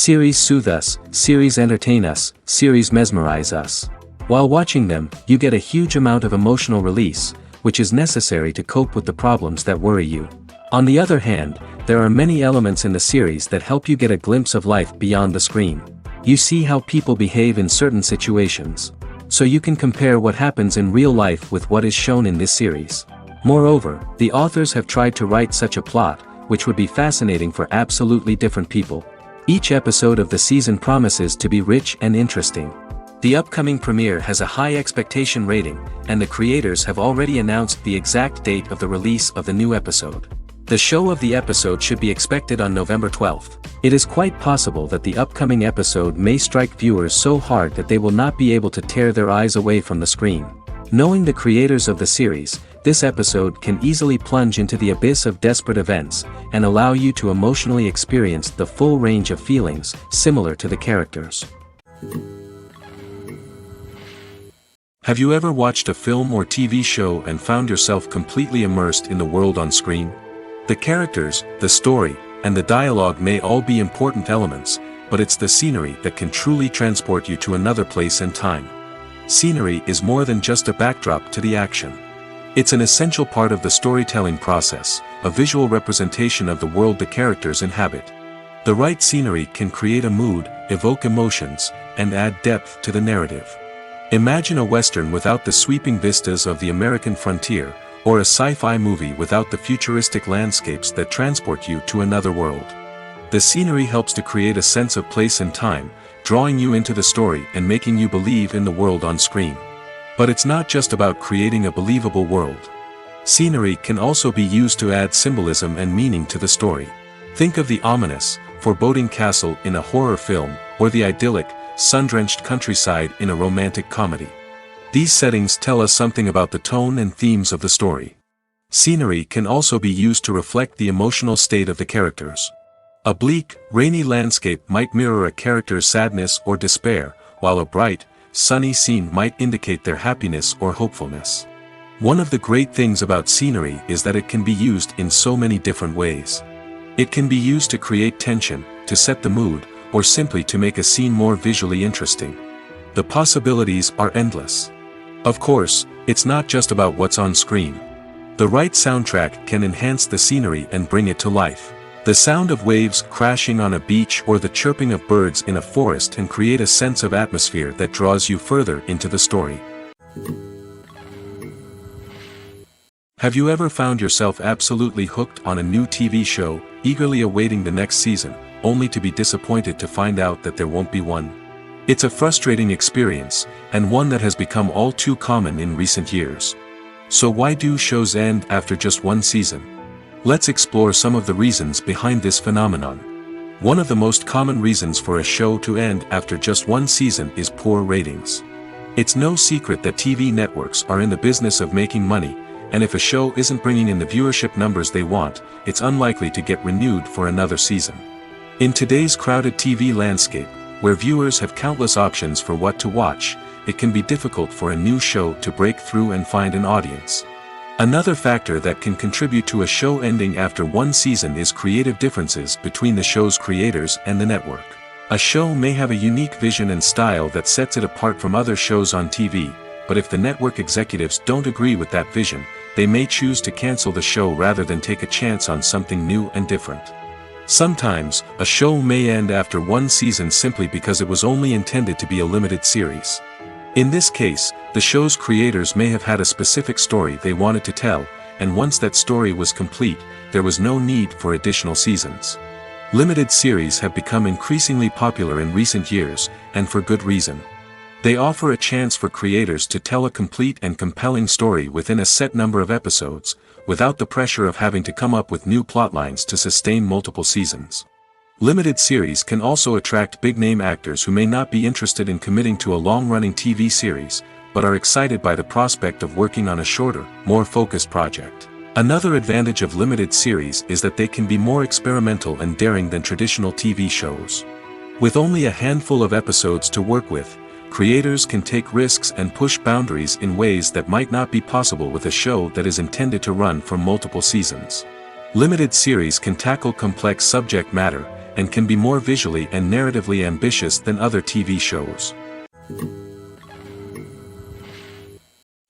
Series soothe us, series entertain us, series mesmerize us. While watching them, you get a huge amount of emotional release, which is necessary to cope with the problems that worry you. On the other hand, there are many elements in the series that help you get a glimpse of life beyond the screen. You see how people behave in certain situations. So you can compare what happens in real life with what is shown in this series. Moreover, the authors have tried to write such a plot, which would be fascinating for absolutely different people. Each episode of the season promises to be rich and interesting. The upcoming premiere has a high expectation rating, and the creators have already announced the exact date of the release of the new episode. The show of the episode should be expected on November 12th. It is quite possible that the upcoming episode may strike viewers so hard that they will not be able to tear their eyes away from the screen. Knowing the creators of the series, this episode can easily plunge into the abyss of desperate events, and allow you to emotionally experience the full range of feelings, similar to the characters. Have you ever watched a film or TV show and found yourself completely immersed in the world on screen? The characters, the story, and the dialogue may all be important elements, but it's the scenery that can truly transport you to another place and time. Scenery is more than just a backdrop to the action. It's an essential part of the storytelling process, a visual representation of the world the characters inhabit. The right scenery can create a mood, evoke emotions, and add depth to the narrative. Imagine a Western without the sweeping vistas of the American frontier, or a sci-fi movie without the futuristic landscapes that transport you to another world. The scenery helps to create a sense of place and time, drawing you into the story and making you believe in the world on screen. But it's not just about creating a believable world. Scenery can also be used to add symbolism and meaning to the story. Think of the ominous, foreboding castle in a horror film, or the idyllic, sun-drenched countryside in a romantic comedy. These settings tell us something about the tone and themes of the story. Scenery can also be used to reflect the emotional state of the characters. A bleak, rainy landscape might mirror a character's sadness or despair, while a bright, sunny scene might indicate their happiness or hopefulness. One of the great things about scenery is that it can be used in so many different ways. It can be used to create tension, to set the mood, or simply to make a scene more visually interesting. The possibilities are endless. Of course, it's not just about what's on screen. The right soundtrack can enhance the scenery and bring it to life. The sound of waves crashing on a beach or the chirping of birds in a forest can create a sense of atmosphere that draws you further into the story. Have you ever found yourself absolutely hooked on a new TV show, eagerly awaiting the next season, only to be disappointed to find out that there won't be one? It's a frustrating experience, and one that has become all too common in recent years. So why do shows end after just one season? Let's explore some of the reasons behind this phenomenon. One of the most common reasons for a show to end after just one season is poor ratings. It's no secret that TV networks are in the business of making money, and if a show isn't bringing in the viewership numbers they want, it's unlikely to get renewed for another season. In today's crowded TV landscape, where viewers have countless options for what to watch, it can be difficult for a new show to break through and find an audience. Another factor that can contribute to a show ending after one season is creative differences between the show's creators and the network. A show may have a unique vision and style that sets it apart from other shows on TV, but if the network executives don't agree with that vision, they may choose to cancel the show rather than take a chance on something new and different. Sometimes, a show may end after one season simply because it was only intended to be a limited series. In this case, the show's creators may have had a specific story they wanted to tell, and once that story was complete, there was no need for additional seasons. Limited series have become increasingly popular in recent years, and for good reason. They offer a chance for creators to tell a complete and compelling story within a set number of episodes, without the pressure of having to come up with new plotlines to sustain multiple seasons. Limited series can also attract big-name actors who may not be interested in committing to a long-running TV series, but are excited by the prospect of working on a shorter, more focused project. Another advantage of limited series is that they can be more experimental and daring than traditional TV shows. With only a handful of episodes to work with, creators can take risks and push boundaries in ways that might not be possible with a show that is intended to run for multiple seasons. Limited series can tackle complex subject matter, and can be more visually and narratively ambitious than other TV shows.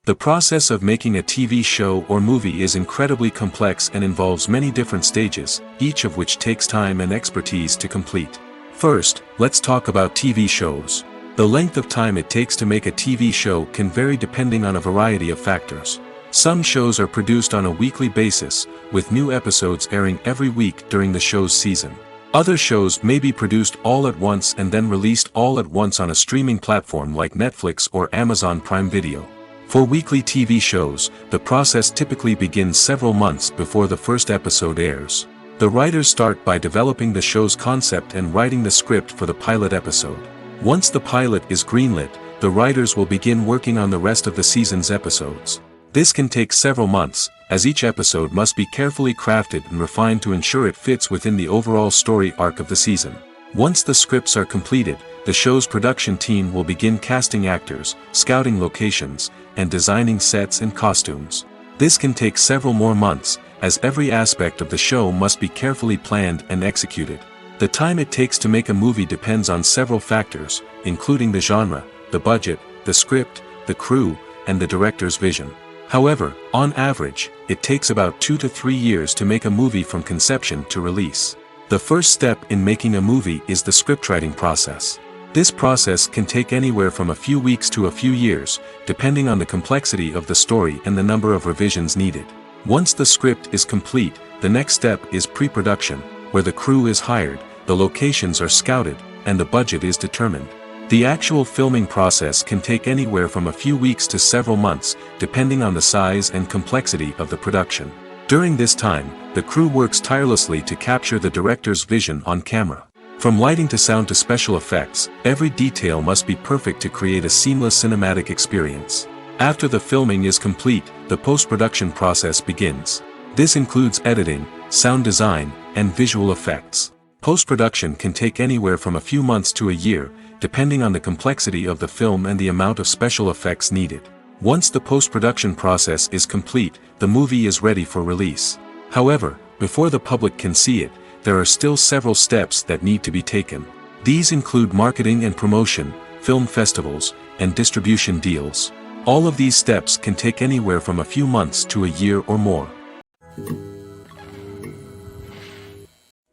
The process of making a TV show or movie is incredibly complex and involves many different stages, each of which takes time and expertise to complete. First, let's talk about TV shows. The length of time it takes to make a TV show can vary depending on a variety of factors. Some shows are produced on a weekly basis, with new episodes airing every week during the show's season. Other shows may be produced all at once and then released all at once on a streaming platform like Netflix or Amazon Prime Video. For weekly TV shows, the process typically begins several months before the first episode airs. The writers start by developing the show's concept and writing the script for the pilot episode. Once the pilot is greenlit, the writers will begin working on the rest of the season's episodes. This can take several months, as each episode must be carefully crafted and refined to ensure it fits within the overall story arc of the season. Once the scripts are completed, the show's production team will begin casting actors, scouting locations, and designing sets and costumes. This can take several more months, as every aspect of the show must be carefully planned and executed. The time it takes to make a movie depends on several factors, including the genre, the budget, the script, the crew, and the director's vision. However, on average, it takes about 2 to 3 years to make a movie from conception to release. The first step in making a movie is the scriptwriting process. This process can take anywhere from a few weeks to a few years, depending on the complexity of the story and the number of revisions needed. Once the script is complete, the next step is pre-production, where the crew is hired, the locations are scouted, and the budget is determined. The actual filming process can take anywhere from a few weeks to several months, depending on the size and complexity of the production. During this time, the crew works tirelessly to capture the director's vision on camera. From lighting to sound to special effects, every detail must be perfect to create a seamless cinematic experience. After the filming is complete, the post-production process begins. This includes editing, sound design, and visual effects. Post-production can take anywhere from a few months to a year, depending on the complexity of the film and the amount of special effects needed. Once the post-production process is complete, the movie is ready for release. However, before the public can see it, there are still several steps that need to be taken. These include marketing and promotion, film festivals, and distribution deals. All of these steps can take anywhere from a few months to a year or more.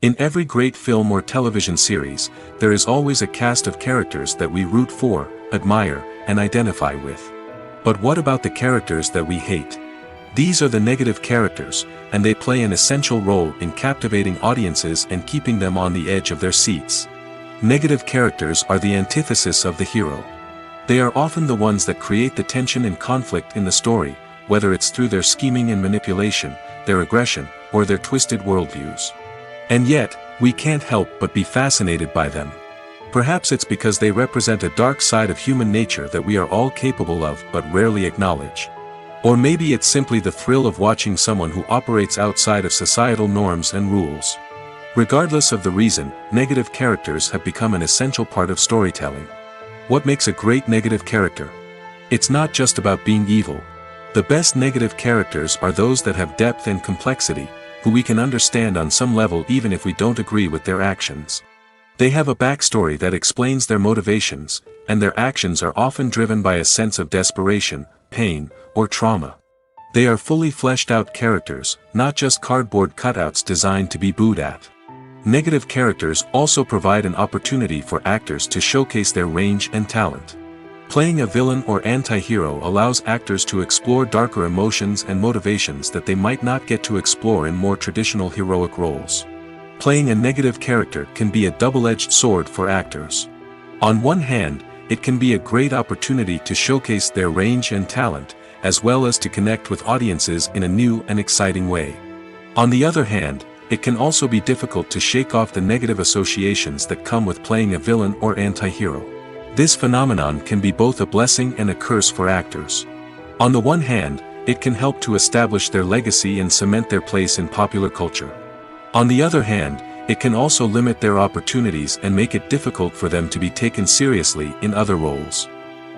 In every great film or television series, there is always a cast of characters that we root for, admire, and identify with. But what about the characters that we hate? These are the negative characters, and they play an essential role in captivating audiences and keeping them on the edge of their seats. Negative characters are the antithesis of the hero. They are often the ones that create the tension and conflict in the story, whether it's through their scheming and manipulation, their aggression, or their twisted worldviews. And yet, we can't help but be fascinated by them. Perhaps it's because they represent a dark side of human nature that we are all capable of but rarely acknowledge. Or maybe it's simply the thrill of watching someone who operates outside of societal norms and rules. Regardless of the reason, negative characters have become an essential part of storytelling. What makes a great negative character? It's not just about being evil. The best negative characters are those that have depth and complexity, who we can understand on some level even if we don't agree with their actions. They have a backstory that explains their motivations, and their actions are often driven by a sense of desperation, pain, or trauma. They are fully fleshed out characters, not just cardboard cutouts designed to be booed at. Negative characters also provide an opportunity for actors to showcase their range and talent. Playing a villain or anti-hero allows actors to explore darker emotions and motivations that they might not get to explore in more traditional heroic roles. Playing a negative character can be a double-edged sword for actors. On one hand, it can be a great opportunity to showcase their range and talent, as well as to connect with audiences in a new and exciting way. On the other hand, it can also be difficult to shake off the negative associations that come with playing a villain or anti-hero. This phenomenon can be both a blessing and a curse for actors. On the one hand, it can help to establish their legacy and cement their place in popular culture. On the other hand, it can also limit their opportunities and make it difficult for them to be taken seriously in other roles.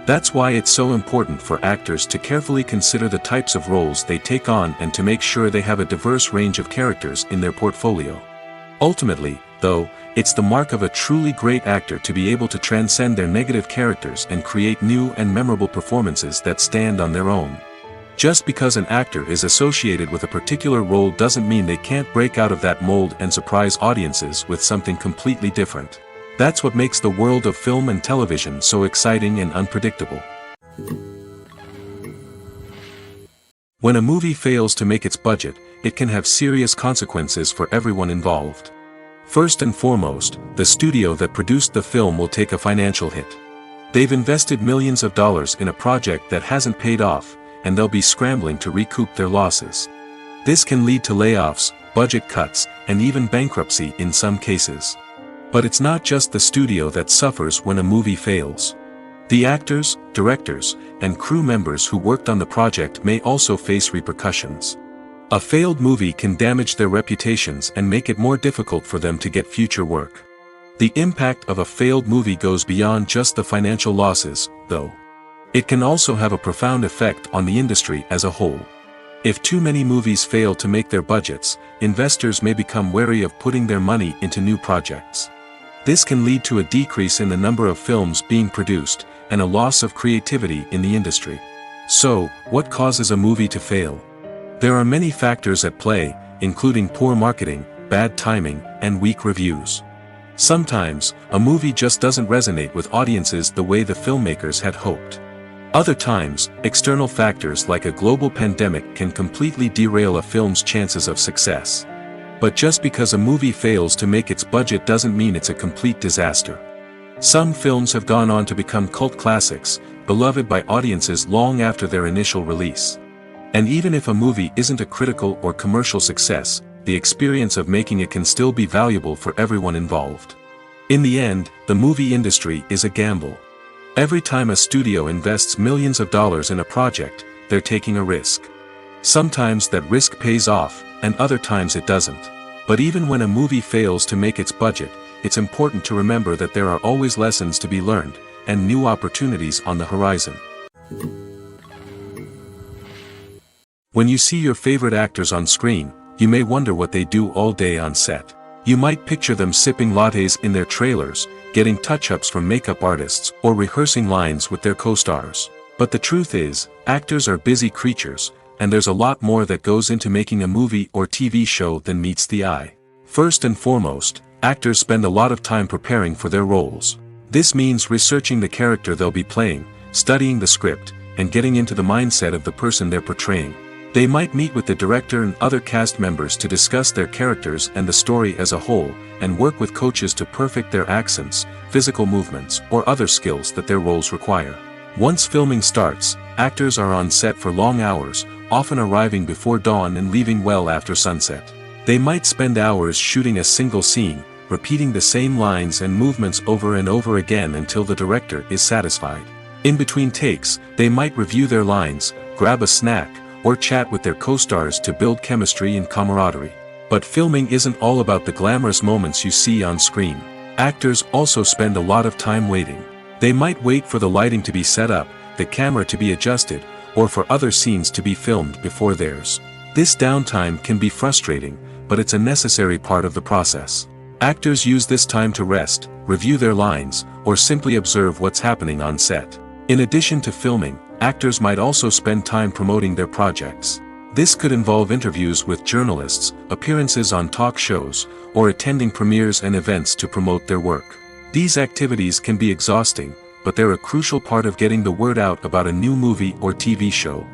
That's why it's so important for actors to carefully consider the types of roles they take on and to make sure they have a diverse range of characters in their portfolio. Ultimately, though, it's the mark of a truly great actor to be able to transcend their negative characters and create new and memorable performances that stand on their own. Just because an actor is associated with a particular role doesn't mean they can't break out of that mold and surprise audiences with something completely different. That's what makes the world of film and television so exciting and unpredictable. When a movie fails to make its budget, it can have serious consequences for everyone involved. First and foremost, the studio that produced the film will take a financial hit. They've invested millions of dollars in a project that hasn't paid off, and they'll be scrambling to recoup their losses. This can lead to layoffs, budget cuts, and even bankruptcy in some cases. But it's not just the studio that suffers when a movie fails. The actors, directors, and crew members who worked on the project may also face repercussions. A failed movie can damage their reputations and make it more difficult for them to get future work. The impact of a failed movie goes beyond just the financial losses, though. It can also have a profound effect on the industry as a whole. If too many movies fail to make their budgets, investors may become wary of putting their money into new projects. This can lead to a decrease in the number of films being produced, and a loss of creativity in the industry. So, what causes a movie to fail? There are many factors at play, including poor marketing, bad timing, and weak reviews. Sometimes, a movie just doesn't resonate with audiences the way the filmmakers had hoped. Other times, external factors like a global pandemic can completely derail a film's chances of success. But just because a movie fails to make its budget doesn't mean it's a complete disaster. Some films have gone on to become cult classics, beloved by audiences long after their initial release. And even if a movie isn't a critical or commercial success, the experience of making it can still be valuable for everyone involved. In the end, the movie industry is a gamble. Every time a studio invests millions of dollars in a project, they're taking a risk. Sometimes that risk pays off, and other times it doesn't. But even when a movie fails to make its budget, it's important to remember that there are always lessons to be learned, and new opportunities on the horizon. When you see your favorite actors on screen, you may wonder what they do all day on set. You might picture them sipping lattes in their trailers, getting touch-ups from makeup artists, or rehearsing lines with their co-stars. But the truth is, actors are busy creatures, and there's a lot more that goes into making a movie or TV show than meets the eye. First and foremost, actors spend a lot of time preparing for their roles. This means researching the character they'll be playing, studying the script, and getting into the mindset of the person they're portraying. They might meet with the director and other cast members to discuss their characters and the story as a whole, and work with coaches to perfect their accents, physical movements, or other skills that their roles require. Once filming starts, actors are on set for long hours, often arriving before dawn and leaving well after sunset. They might spend hours shooting a single scene, repeating the same lines and movements over and over again until the director is satisfied. In between takes, they might review their lines, grab a snack, or chat with their co-stars to build chemistry and camaraderie. But filming isn't all about the glamorous moments you see on screen. Actors also spend a lot of time waiting. They might wait for the lighting to be set up, the camera to be adjusted, or for other scenes to be filmed before theirs. This downtime can be frustrating, but it's a necessary part of the process. Actors use this time to rest, review their lines, or simply observe what's happening on set. In addition to filming, actors might also spend time promoting their projects. This could involve interviews with journalists, appearances on talk shows, or attending premieres and events to promote their work. These activities can be exhausting, but they're a crucial part of getting the word out about a new movie or TV show.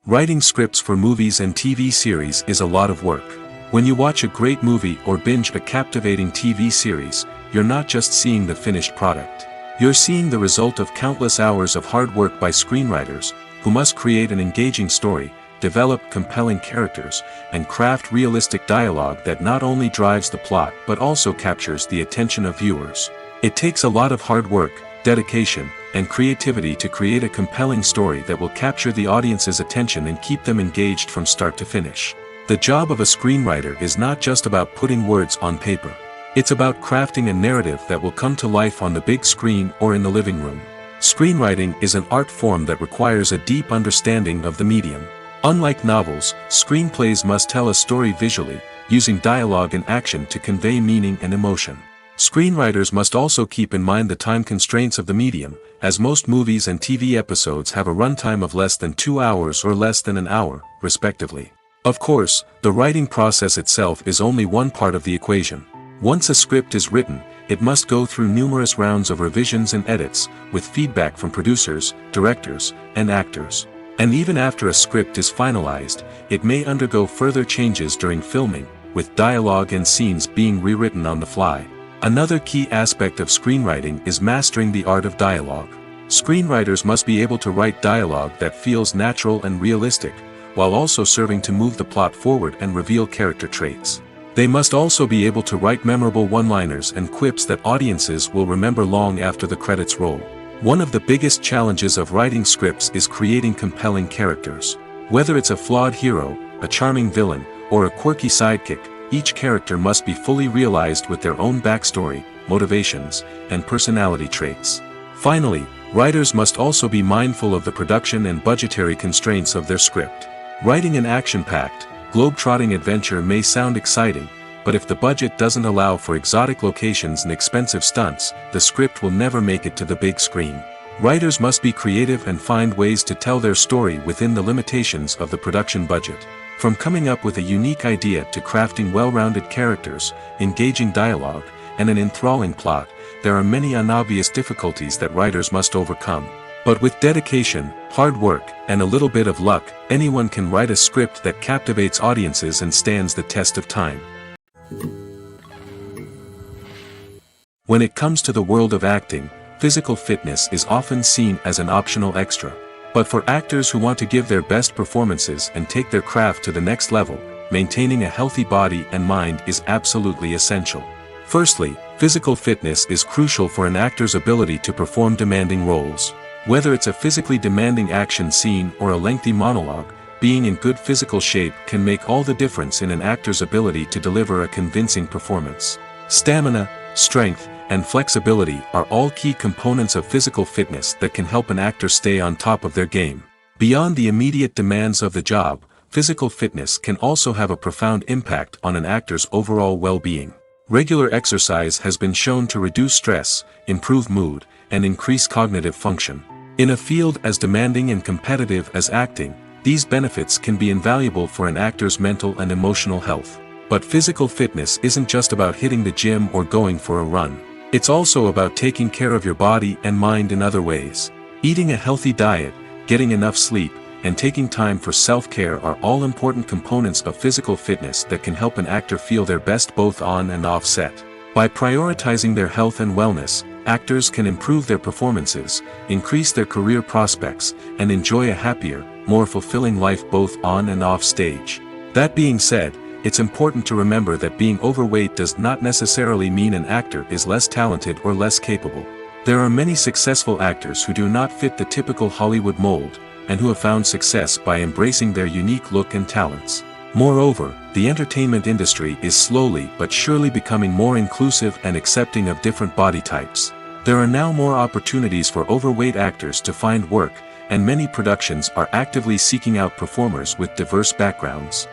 Writing scripts for movies and TV series is a lot of work. When you watch a great movie or binge a captivating TV series, you're not just seeing the finished product. You're seeing the result of countless hours of hard work by screenwriters, who must create an engaging story, develop compelling characters, and craft realistic dialogue that not only drives the plot but also captures the attention of viewers. It takes a lot of hard work, dedication, and creativity to create a compelling story that will capture the audience's attention and keep them engaged from start to finish. The job of a screenwriter is not just about putting words on paper. It's about crafting a narrative that will come to life on the big screen or in the living room. Screenwriting is an art form that requires a deep understanding of the medium. Unlike novels, screenplays must tell a story visually, using dialogue and action to convey meaning and emotion. Screenwriters must also keep in mind the time constraints of the medium, as most movies and TV episodes have a runtime of less than 2 hours or less than an hour, respectively. Of course, the writing process itself is only one part of the equation. Once a script is written, it must go through numerous rounds of revisions and edits, with feedback from producers, directors, and actors. And even after a script is finalized, it may undergo further changes during filming, with dialogue and scenes being rewritten on the fly. Another key aspect of screenwriting is mastering the art of dialogue. Screenwriters must be able to write dialogue that feels natural and realistic, while also serving to move the plot forward and reveal character traits. They must also be able to write memorable one-liners and quips that audiences will remember long after the credits roll. One of the biggest challenges of writing scripts is creating compelling characters. Whether it's a flawed hero, a charming villain, or a quirky sidekick, each character must be fully realized with their own backstory, motivations, and personality traits. Finally, writers must also be mindful of the production and budgetary constraints of their script. Writing an action-packed, globe-trotting adventure may sound exciting, but if the budget doesn't allow for exotic locations and expensive stunts, the script will never make it to the big screen. Writers must be creative and find ways to tell their story within the limitations of the production budget. From coming up with a unique idea to crafting well-rounded characters, engaging dialogue, and an enthralling plot, there are many unobvious difficulties that writers must overcome. But with dedication, hard work, and a little bit of luck, anyone can write a script that captivates audiences and stands the test of time. When it comes to the world of acting, physical fitness is often seen as an optional extra. But for actors who want to give their best performances and take their craft to the next level, maintaining a healthy body and mind is absolutely essential. Firstly, physical fitness is crucial for an actor's ability to perform demanding roles. Whether it's a physically demanding action scene or a lengthy monologue, being in good physical shape can make all the difference in an actor's ability to deliver a convincing performance. Stamina, strength, and flexibility are all key components of physical fitness that can help an actor stay on top of their game. Beyond the immediate demands of the job, physical fitness can also have a profound impact on an actor's overall well-being. Regular exercise has been shown to reduce stress, improve mood, and increase cognitive function. In a field as demanding and competitive as acting, these benefits can be invaluable for an actor's mental and emotional health. But physical fitness isn't just about hitting the gym or going for a run. It's also about taking care of your body and mind in other ways. Eating a healthy diet, getting enough sleep, and taking time for self-care are all important components of physical fitness that can help an actor feel their best both on and off set. By prioritizing their health and wellness, actors can improve their performances, increase their career prospects, and enjoy a happier, more fulfilling life both on and off stage. That being said, it's important to remember that being overweight does not necessarily mean an actor is less talented or less capable. There are many successful actors who do not fit the typical Hollywood mold, and who have found success by embracing their unique look and talents. Moreover, the entertainment industry is slowly but surely becoming more inclusive and accepting of different body types. There are now more opportunities for overweight actors to find work, and many productions are actively seeking out performers with diverse backgrounds.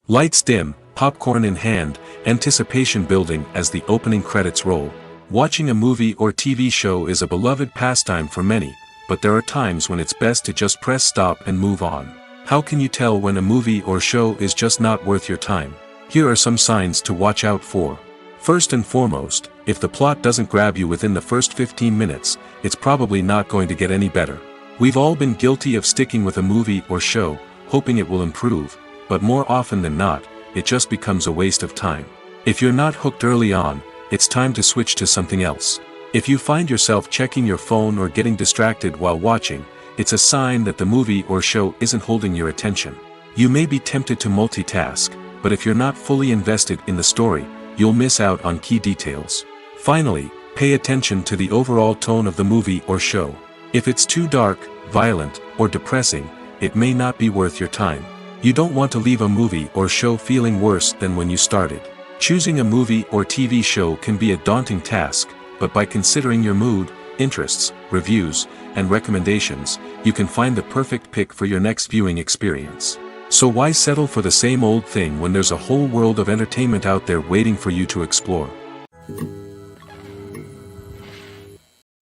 Lights dim, popcorn in hand, anticipation building as the opening credits roll. Watching a movie or TV show is a beloved pastime for many, but there are times when it's best to just press stop and move on. How can you tell when a movie or show is just not worth your time? Here are some signs to watch out for. First and foremost, if the plot doesn't grab you within the first 15 minutes, it's probably not going to get any better. We've all been guilty of sticking with a movie or show, hoping it will improve, but more often than not, it just becomes a waste of time. If you're not hooked early on, it's time to switch to something else. If you find yourself checking your phone or getting distracted while watching, it's a sign that the movie or show isn't holding your attention. You may be tempted to multitask, but if you're not fully invested in the story, you'll miss out on key details. Finally, pay attention to the overall tone of the movie or show. If it's too dark, violent, or depressing, it may not be worth your time. You don't want to leave a movie or show feeling worse than when you started. Choosing a movie or TV show can be a daunting task, but by considering your mood, interests, reviews, and recommendations, you can find the perfect pick for your next viewing experience. So why settle for the same old thing when there's a whole world of entertainment out there waiting for you to explore?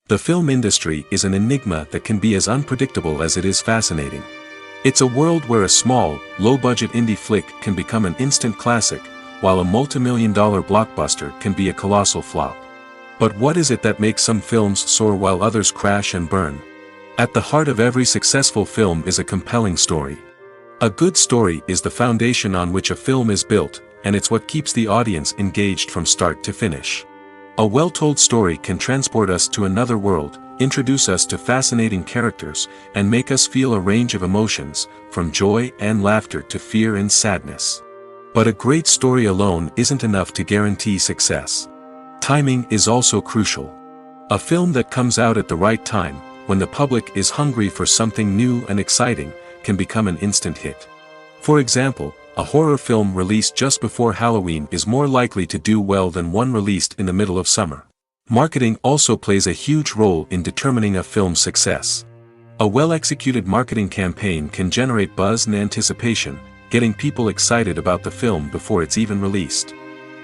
The film industry is an enigma that can be as unpredictable as it is fascinating. It's a world where a small, low-budget indie flick can become an instant classic, while a multi-million-dollar blockbuster can be a colossal flop. But what is it that makes some films soar while others crash and burn? At the heart of every successful film is a compelling story. A good story is the foundation on which a film is built, and it's what keeps the audience engaged from start to finish. A well-told story can transport us to another world, introduce us to fascinating characters, and make us feel a range of emotions, from joy and laughter to fear and sadness. But a great story alone isn't enough to guarantee success. Timing is also crucial. A film that comes out at the right time, when the public is hungry for something new and exciting, can become an instant hit. For example, a horror film released just before Halloween is more likely to do well than one released in the middle of summer. Marketing also plays a huge role in determining a film's success. A well-executed marketing campaign can generate buzz and anticipation, getting people excited about the film before it's even released.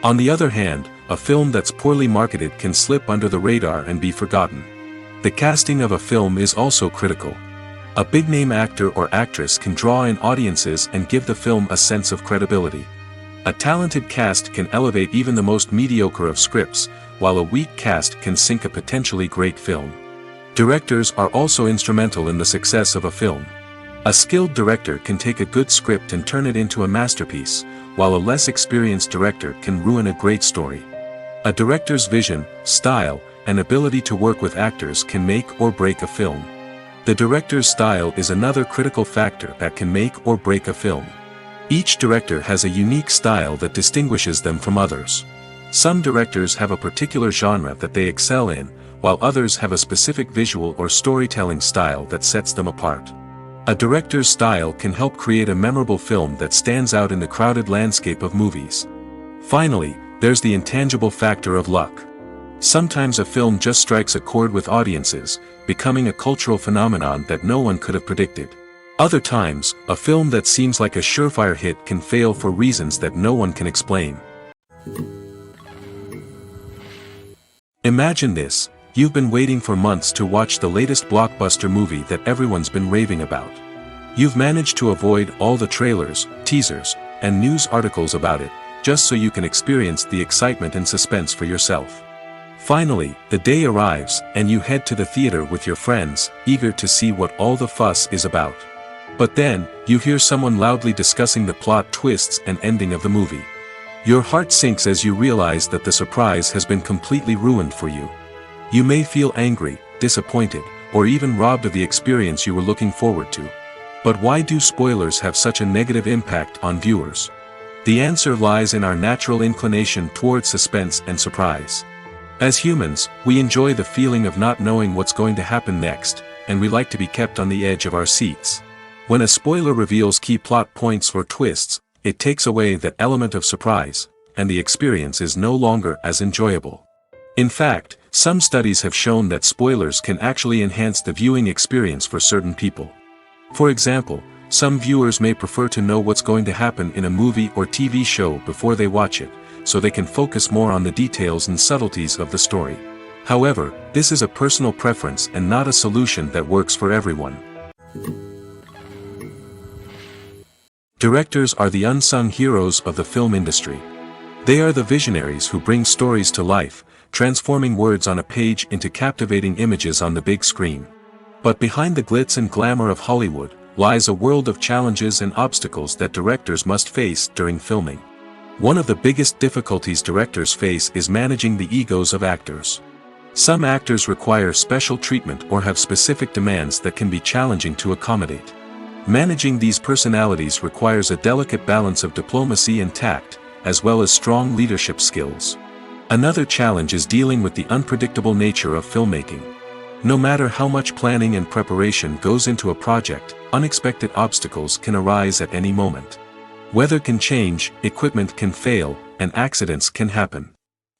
On the other hand, a film that's poorly marketed can slip under the radar and be forgotten. The casting of a film is also critical. A big-name actor or actress can draw in audiences and give the film a sense of credibility. A talented cast can elevate even the most mediocre of scripts, while a weak cast can sink a potentially great film. Directors are also instrumental in the success of a film. A skilled director can take a good script and turn it into a masterpiece, while a less experienced director can ruin a great story. A director's vision, style, and ability to work with actors can make or break a film. The director's style is another critical factor that can make or break a film. Each director has a unique style that distinguishes them from others. Some directors have a particular genre that they excel in, while others have a specific visual or storytelling style that sets them apart. A director's style can help create a memorable film that stands out in the crowded landscape of movies. Finally, there's the intangible factor of luck. Sometimes a film just strikes a chord with audiences, becoming a cultural phenomenon that no one could have predicted. Other times, a film that seems like a surefire hit can fail for reasons that no one can explain. Imagine this. You've been waiting for months to watch the latest blockbuster movie that everyone's been raving about. You've managed to avoid all the trailers, teasers, and news articles about it, just so you can experience the excitement and suspense for yourself. Finally, the day arrives, and you head to the theater with your friends, eager to see what all the fuss is about. But then, you hear someone loudly discussing the plot twists and ending of the movie. Your heart sinks as you realize that the surprise has been completely ruined for you. You may feel angry, disappointed, or even robbed of the experience you were looking forward to. But why do spoilers have such a negative impact on viewers? The answer lies in our natural inclination toward suspense and surprise. As humans, we enjoy the feeling of not knowing what's going to happen next, and we like to be kept on the edge of our seats. When a spoiler reveals key plot points or twists, it takes away that element of surprise, and the experience is no longer as enjoyable. In fact, some studies have shown that spoilers can actually enhance the viewing experience for certain people. For example, some viewers may prefer to know what's going to happen in a movie or TV show before they watch it, so they can focus more on the details and subtleties of the story. However, this is a personal preference and not a solution that works for everyone. Directors are the unsung heroes of the film industry. They are the visionaries who bring stories to life, transforming words on a page into captivating images on the big screen. But behind the glitz and glamour of Hollywood, lies a world of challenges and obstacles that directors must face during filming. One of the biggest difficulties directors face is managing the egos of actors. Some actors require special treatment or have specific demands that can be challenging to accommodate. Managing these personalities requires a delicate balance of diplomacy and tact, as well as strong leadership skills. Another challenge is dealing with the unpredictable nature of filmmaking. No matter how much planning and preparation goes into a project, unexpected obstacles can arise at any moment. Weather can change, equipment can fail, and accidents can happen.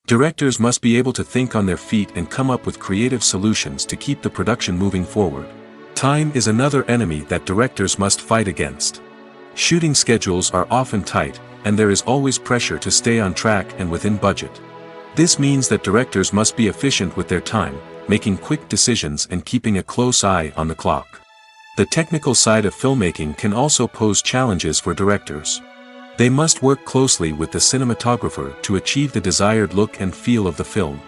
Directors must be able to think on their feet and come up with creative solutions to keep the production moving forward. Time is another enemy that directors must fight against. Shooting schedules are often tight, and there is always pressure to stay on track and within budget. This means that directors must be efficient with their time, making quick decisions and keeping a close eye on the clock. The technical side of filmmaking can also pose challenges for directors. They must work closely with the cinematographer to achieve the desired look and feel of the film.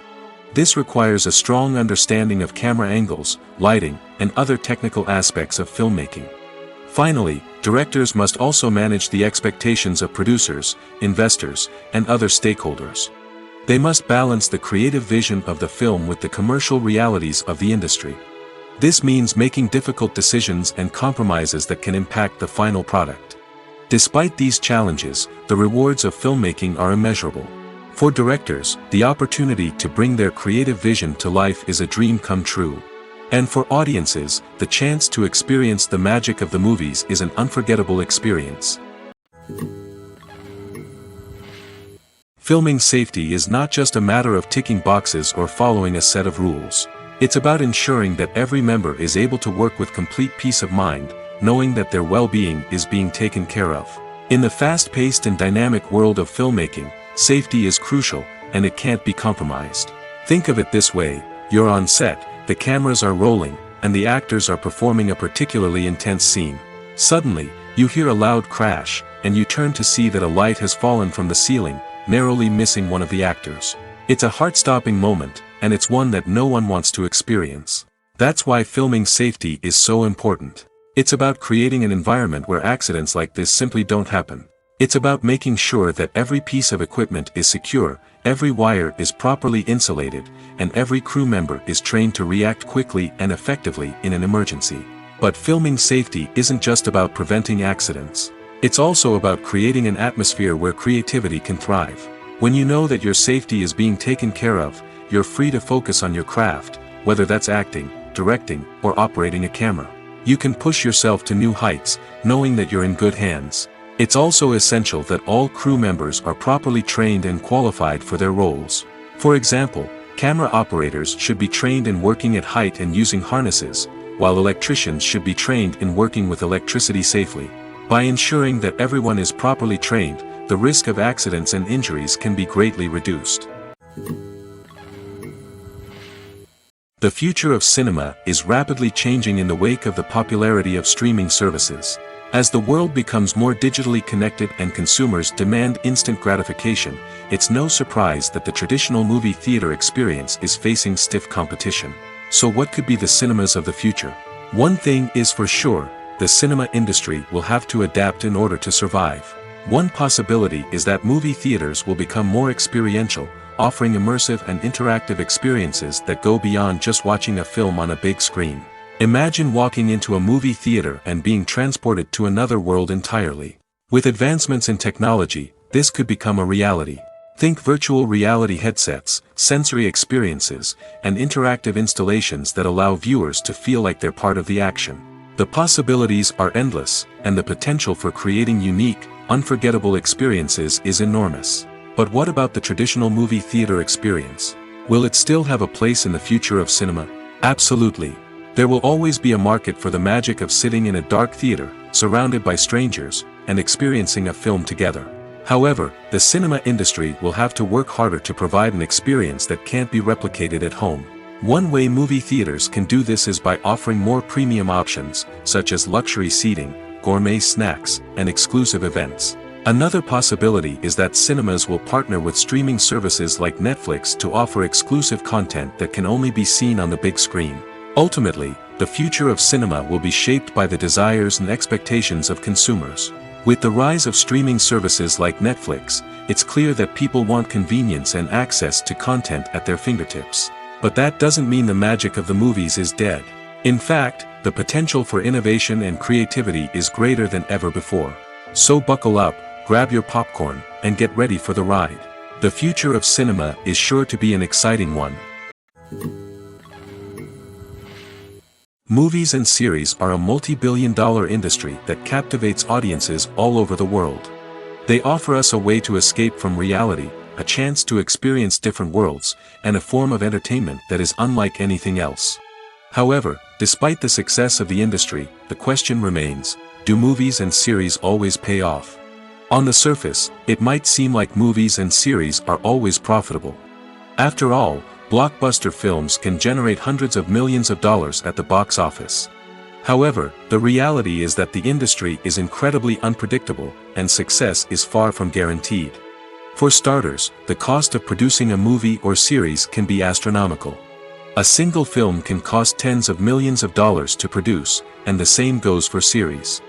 This requires a strong understanding of camera angles, lighting, and other technical aspects of filmmaking. Finally, directors must also manage the expectations of producers, investors, and other stakeholders. They must balance the creative vision of the film with the commercial realities of the industry. This means making difficult decisions and compromises that can impact the final product. Despite these challenges, the rewards of filmmaking are immeasurable. For directors, the opportunity to bring their creative vision to life is a dream come true. And for audiences, the chance to experience the magic of the movies is an unforgettable experience. Filming safety is not just a matter of ticking boxes or following a set of rules. It's about ensuring that every member is able to work with complete peace of mind, knowing that their well-being is being taken care of. In the fast-paced and dynamic world of filmmaking, safety is crucial, and it can't be compromised. Think of it this way: you're on set, the cameras are rolling, and the actors are performing a particularly intense scene. Suddenly, you hear a loud crash, and you turn to see that a light has fallen from the ceiling, narrowly missing one of the actors. It's a heart-stopping moment, and it's one that no one wants to experience. That's why filming safety is so important. It's about creating an environment where accidents like this simply don't happen. It's about making sure that every piece of equipment is secure, every wire is properly insulated, and every crew member is trained to react quickly and effectively in an emergency. But filming safety isn't just about preventing accidents. It's also about creating an atmosphere where creativity can thrive. When you know that your safety is being taken care of, you're free to focus on your craft, whether that's acting, directing, or operating a camera. You can push yourself to new heights, knowing that you're in good hands. It's also essential that all crew members are properly trained and qualified for their roles. For example, camera operators should be trained in working at height and using harnesses, while electricians should be trained in working with electricity safely. By ensuring that everyone is properly trained, the risk of accidents and injuries can be greatly reduced. The future of cinema is rapidly changing in the wake of the popularity of streaming services. As the world becomes more digitally connected and consumers demand instant gratification, it's no surprise that the traditional movie theater experience is facing stiff competition. So what could be the cinemas of the future? One thing is for sure, the cinema industry will have to adapt in order to survive. One possibility is that movie theaters will become more experiential, offering immersive and interactive experiences that go beyond just watching a film on a big screen. Imagine walking into a movie theater and being transported to another world entirely. With advancements in technology, this could become a reality. Think virtual reality headsets, sensory experiences, and interactive installations that allow viewers to feel like they're part of the action. The possibilities are endless, and the potential for creating unique, unforgettable experiences is enormous. But what about the traditional movie theater experience? Will it still have a place in the future of cinema? Absolutely. There will always be a market for the magic of sitting in a dark theater, surrounded by strangers, and experiencing a film together. However, the cinema industry will have to work harder to provide an experience that can't be replicated at home. One way movie theaters can do this is by offering more premium options, such as luxury seating, gourmet snacks, and exclusive events. Another possibility is that cinemas will partner with streaming services like Netflix to offer exclusive content that can only be seen on the big screen. Ultimately, the future of cinema will be shaped by the desires and expectations of consumers. With the rise of streaming services like Netflix, it's clear that people want convenience and access to content at their fingertips. But that doesn't mean the magic of the movies is dead. In fact, the potential for innovation and creativity is greater than ever before. So buckle up, grab your popcorn, and get ready for the ride. The future of cinema is sure to be an exciting one. Movies and series are a multi-billion-dollar industry that captivates audiences all over the world. They offer us a way to escape from reality, a chance to experience different worlds, and a form of entertainment that is unlike anything else. However, despite the success of the industry, the question remains, do movies and series always pay off? On the surface, it might seem like movies and series are always profitable. After all, blockbuster films can generate hundreds of millions of dollars at the box office. However, the reality is that the industry is incredibly unpredictable, and success is far from guaranteed. For starters, the cost of producing a movie or series can be astronomical. A single film can cost tens of millions of dollars to produce, and the same goes for series.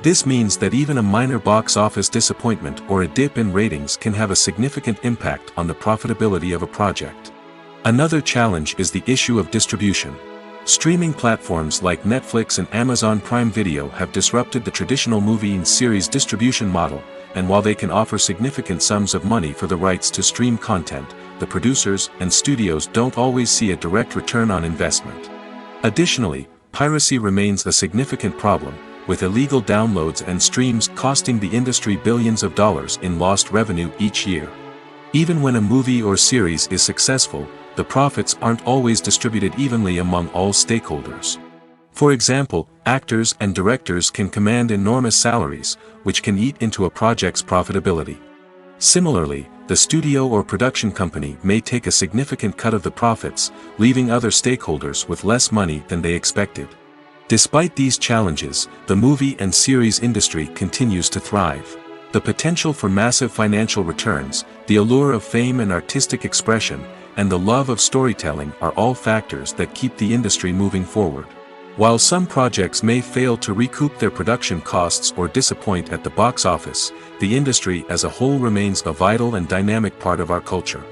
This means that even a minor box office disappointment or a dip in ratings can have a significant impact on the profitability of a project. Another challenge is the issue of distribution. Streaming platforms like Netflix and Amazon Prime Video have disrupted the traditional movie and series distribution model, and while they can offer significant sums of money for the rights to stream content, the producers and studios don't always see a direct return on investment. Additionally, piracy remains a significant problem, with illegal downloads and streams costing the industry billions of dollars in lost revenue each year. Even when a movie or series is successful, the profits aren't always distributed evenly among all stakeholders. For example, actors and directors can command enormous salaries, which can eat into a project's profitability. Similarly, the studio or production company may take a significant cut of the profits, leaving other stakeholders with less money than they expected. Despite these challenges, the movie and series industry continues to thrive. The potential for massive financial returns, the allure of fame and artistic expression, and the love of storytelling are all factors that keep the industry moving forward. While some projects may fail to recoup their production costs or disappoint at the box office, the industry as a whole remains a vital and dynamic part of our culture.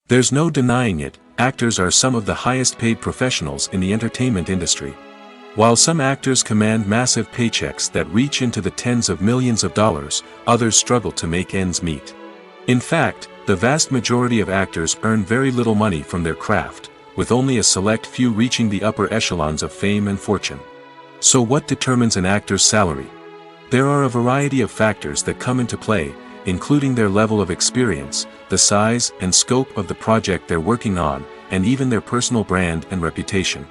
There's no denying it, actors are some of the highest paid professionals in the entertainment industry. While some actors command massive paychecks that reach into the tens of millions of dollars, others struggle to make ends meet. In fact, the vast majority of actors earn very little money from their craft, with only a select few reaching the upper echelons of fame and fortune. So what determines an actor's salary? There are a variety of factors that come into play, including their level of experience, the size and scope of the project they're working on, and even their personal brand and reputation.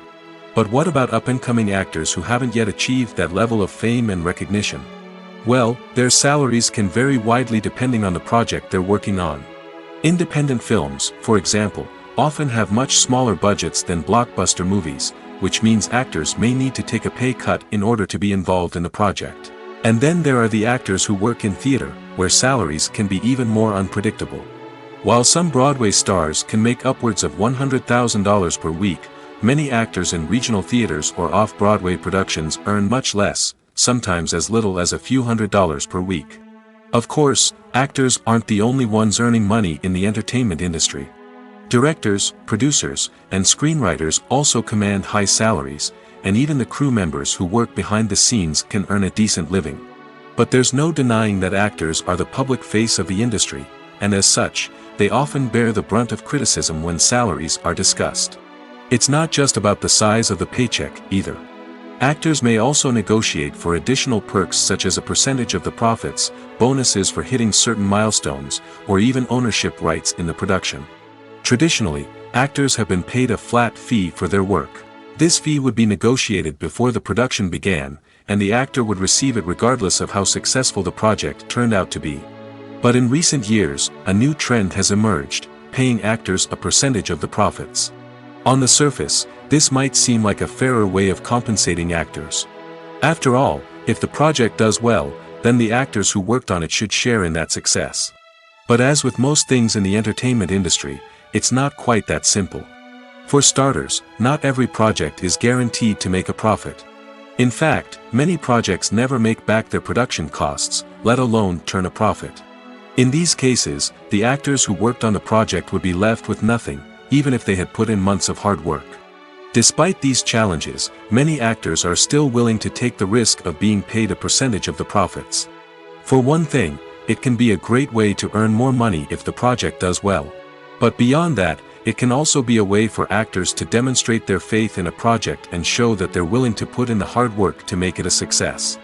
But what about up-and-coming actors who haven't yet achieved that level of fame and recognition? Well, their salaries can vary widely depending on the project they're working on. Independent films, for example, often have much smaller budgets than blockbuster movies, which means actors may need to take a pay cut in order to be involved in the project. And then there are the actors who work in theater, where salaries can be even more unpredictable. While some Broadway stars can make upwards of $100,000 per week, many actors in regional theaters or off-Broadway productions earn much less, sometimes as little as a few $100s per week. Of course, actors aren't the only ones earning money in the entertainment industry. Directors, producers, and screenwriters also command high salaries, and even the crew members who work behind the scenes can earn a decent living. But there's no denying that actors are the public face of the industry, and as such, they often bear the brunt of criticism when salaries are discussed. It's not just about the size of the paycheck, either. Actors may also negotiate for additional perks such as a percentage of the profits, bonuses for hitting certain milestones, or even ownership rights in the production. Traditionally, actors have been paid a flat fee for their work. This fee would be negotiated before the production began, and the actor would receive it regardless of how successful the project turned out to be. But in recent years, a new trend has emerged, paying actors a percentage of the profits. On the surface, this might seem like a fairer way of compensating actors. After all, if the project does well, then the actors who worked on it should share in that success. But as with most things in the entertainment industry, it's not quite that simple. For starters, not every project is guaranteed to make a profit. In fact, many projects never make back their production costs, let alone turn a profit. In these cases, the actors who worked on the project would be left with nothing, even if they had put in months of hard work. Despite these challenges, many actors are still willing to take the risk of being paid a percentage of the profits. For one thing, it can be a great way to earn more money if the project does well. But beyond that, it can also be a way for actors to demonstrate their faith in a project and show that they're willing to put in the hard work to make it a success.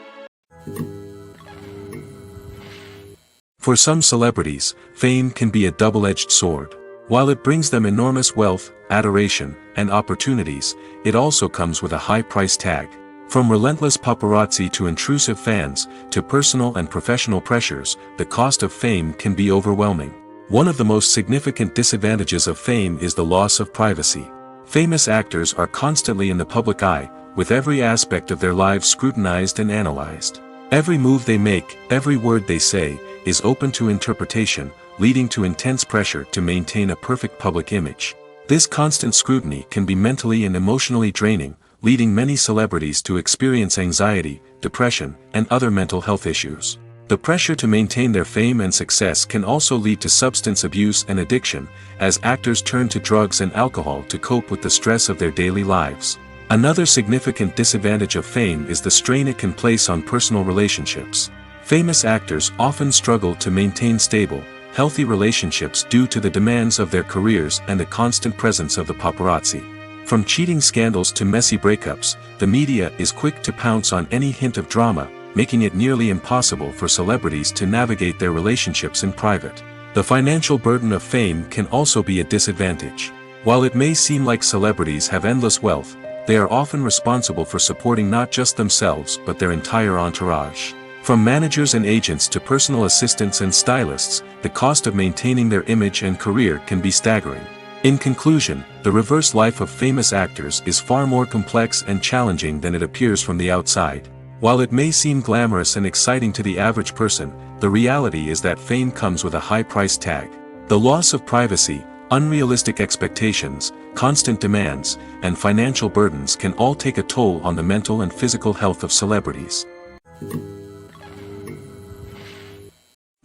For some celebrities, fame can be a double-edged sword. While it brings them enormous wealth, adoration, and opportunities, it also comes with a high price tag. From relentless paparazzi to intrusive fans, to personal and professional pressures, the cost of fame can be overwhelming. One of the most significant disadvantages of fame is the loss of privacy. Famous actors are constantly in the public eye, with every aspect of their lives scrutinized and analyzed. Every move they make, every word they say, is open to interpretation, leading to intense pressure to maintain a perfect public image. This constant scrutiny can be mentally and emotionally draining, leading many celebrities to experience anxiety, depression, and other mental health issues. The pressure to maintain their fame and success can also lead to substance abuse and addiction, as actors turn to drugs and alcohol to cope with the stress of their daily lives. Another significant disadvantage of fame is the strain it can place on personal relationships. Famous actors often struggle to maintain stable, healthy relationships due to the demands of their careers and the constant presence of the paparazzi. From cheating scandals to messy breakups, the media is quick to pounce on any hint of drama, making it nearly impossible for celebrities to navigate their relationships in private. The financial burden of fame can also be a disadvantage. While it may seem like celebrities have endless wealth, they are often responsible for supporting not just themselves but their entire entourage. From managers and agents to personal assistants and stylists, the cost of maintaining their image and career can be staggering. In conclusion, the reverse life of famous actors is far more complex and challenging than it appears from the outside. While it may seem glamorous and exciting to the average person, the reality is that fame comes with a high price tag. The loss of privacy, unrealistic expectations, constant demands, and financial burdens can all take a toll on the mental and physical health of celebrities.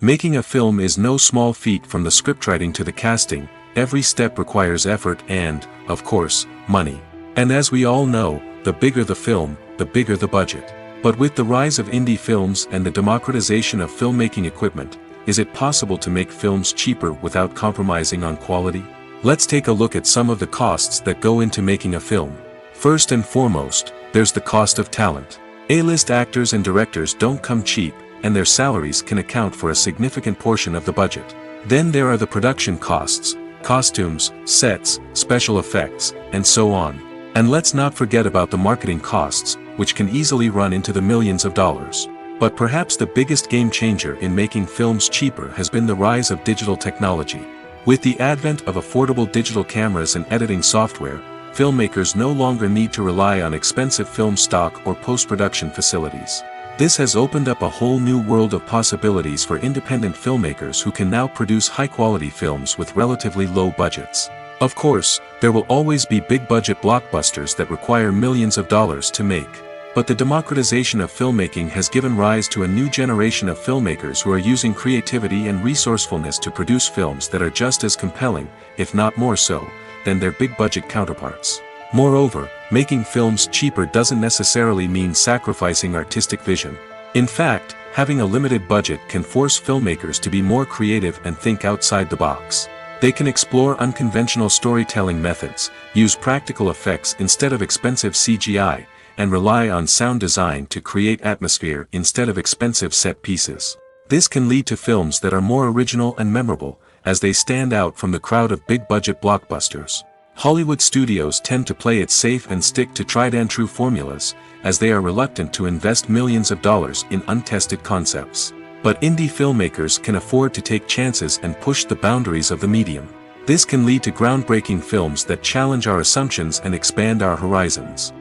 Making a film is no small feat. From the scriptwriting to the casting, every step requires effort and, of course, money. And as we all know, the bigger the film, the bigger the budget. But with the rise of indie films and the democratization of filmmaking equipment, is it possible to make films cheaper without compromising on quality? Let's take a look at some of the costs that go into making a film. First and foremost, there's the cost of talent. A-list actors and directors don't come cheap, and their salaries can account for a significant portion of the budget. Then there are the production costs, costumes, sets, special effects, and so on. And let's not forget about the marketing costs, which can easily run into the millions of dollars. But perhaps the biggest game changer in making films cheaper has been the rise of digital technology. With the advent of affordable digital cameras and editing software, filmmakers no longer need to rely on expensive film stock or post-production facilities. This has opened up a whole new world of possibilities for independent filmmakers who can now produce high-quality films with relatively low budgets. Of course, there will always be big-budget blockbusters that require millions of dollars to make. But the democratization of filmmaking has given rise to a new generation of filmmakers who are using creativity and resourcefulness to produce films that are just as compelling, if not more so, than their big-budget counterparts. Moreover, making films cheaper doesn't necessarily mean sacrificing artistic vision. In fact, having a limited budget can force filmmakers to be more creative and think outside the box. They can explore unconventional storytelling methods, use practical effects instead of expensive CGI, and rely on sound design to create atmosphere instead of expensive set pieces. This can lead to films that are more original and memorable, as they stand out from the crowd of big-budget blockbusters. Hollywood studios tend to play it safe and stick to tried-and-true formulas, as they are reluctant to invest millions of dollars in untested concepts. But indie filmmakers can afford to take chances and push the boundaries of the medium. This can lead to groundbreaking films that challenge our assumptions and expand our horizons.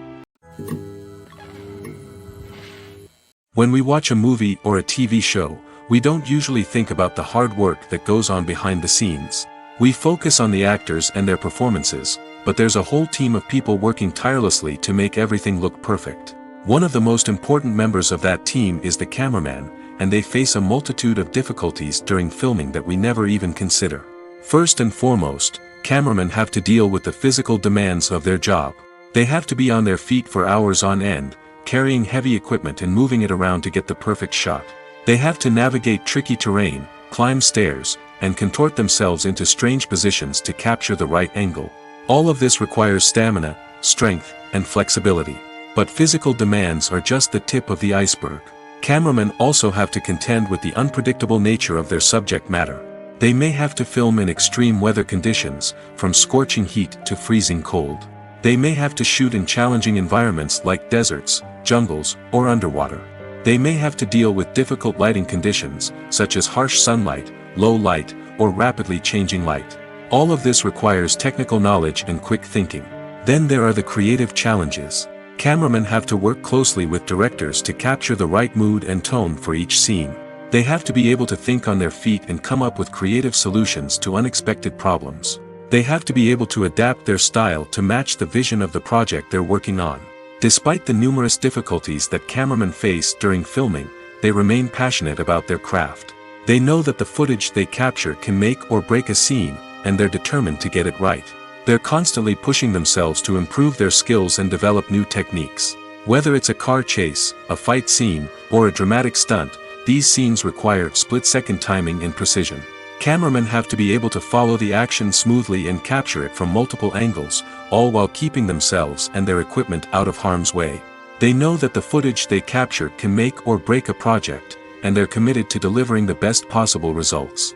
When we watch a movie or a TV show, we don't usually think about the hard work that goes on behind the scenes. We focus on the actors and their performances, but there's a whole team of people working tirelessly to make everything look perfect. One of the most important members of that team is the cameraman, and they face a multitude of difficulties during filming that we never even consider. First and foremost, cameramen have to deal with the physical demands of their job. They have to be on their feet for hours on end, carrying heavy equipment and moving it around to get the perfect shot. They have to navigate tricky terrain, climb stairs, and contort themselves into strange positions to capture the right angle. All of this requires stamina, strength, and flexibility. But physical demands are just the tip of the iceberg. Cameramen also have to contend with the unpredictable nature of their subject matter. They may have to film in extreme weather conditions, from scorching heat to freezing cold. They may have to shoot in challenging environments like deserts, jungles, or underwater. They may have to deal with difficult lighting conditions, such as harsh sunlight, low light, or rapidly changing light. All of this requires technical knowledge and quick thinking. Then there are the creative challenges. Cameramen have to work closely with directors to capture the right mood and tone for each scene. They have to be able to think on their feet and come up with creative solutions to unexpected problems. They have to be able to adapt their style to match the vision of the project they're working on. Despite the numerous difficulties that cameramen face during filming, they remain passionate about their craft. They know that the footage they capture can make or break a scene, and they're determined to get it right. They're constantly pushing themselves to improve their skills and develop new techniques. Whether it's a car chase, a fight scene, or a dramatic stunt, these scenes require split-second timing and precision. Cameramen have to be able to follow the action smoothly and capture it from multiple angles, all while keeping themselves and their equipment out of harm's way. They know that the footage they capture can make or break a project, and they're committed to delivering the best possible results.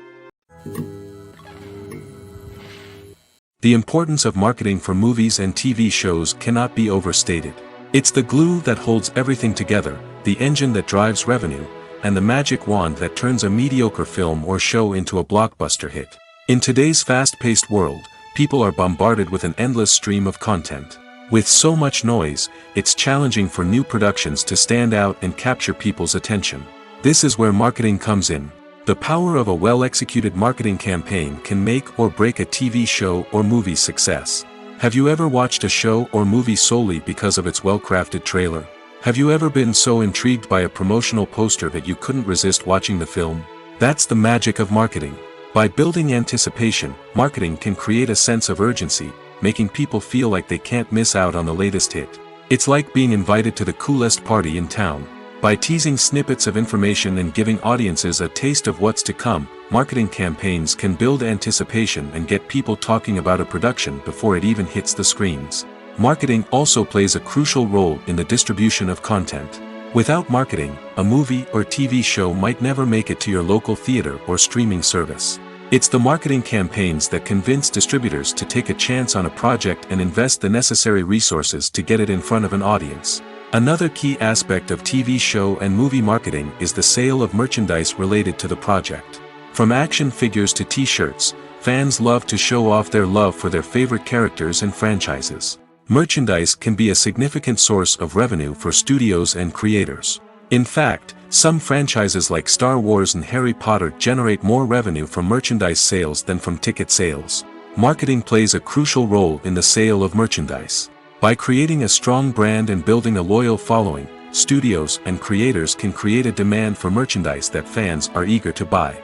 The importance of marketing for movies and TV shows cannot be overstated. It's the glue that holds everything together, the engine that drives revenue, and the magic wand that turns a mediocre film or show into a blockbuster hit. In today's fast-paced world, people are bombarded with an endless stream of content. With so much noise, it's challenging for new productions to stand out and capture people's attention. This is where marketing comes in. The power of a well-executed marketing campaign can make or break a TV show or movie's success. Have you ever watched a show or movie solely because of its well-crafted trailer? Have you ever been so intrigued by a promotional poster that you couldn't resist watching the film? That's the magic of marketing. By building anticipation, marketing can create a sense of urgency, making people feel like they can't miss out on the latest hit. It's like being invited to the coolest party in town. By teasing snippets of information and giving audiences a taste of what's to come, marketing campaigns can build anticipation and get people talking about a production before it even hits the screens. Marketing also plays a crucial role in the distribution of content. Without marketing, a movie or TV show might never make it to your local theater or streaming service. It's the marketing campaigns that convince distributors to take a chance on a project and invest the necessary resources to get it in front of an audience. Another key aspect of TV show and movie marketing is the sale of merchandise related to the project. From action figures to t-shirts, fans love to show off their love for their favorite characters and franchises. Merchandise can be a significant source of revenue for studios and creators. In fact, some franchises like Star Wars and Harry Potter generate more revenue from merchandise sales than from ticket sales. Marketing plays a crucial role in the sale of merchandise. By creating a strong brand and building a loyal following, studios and creators can create a demand for merchandise that fans are eager to buy.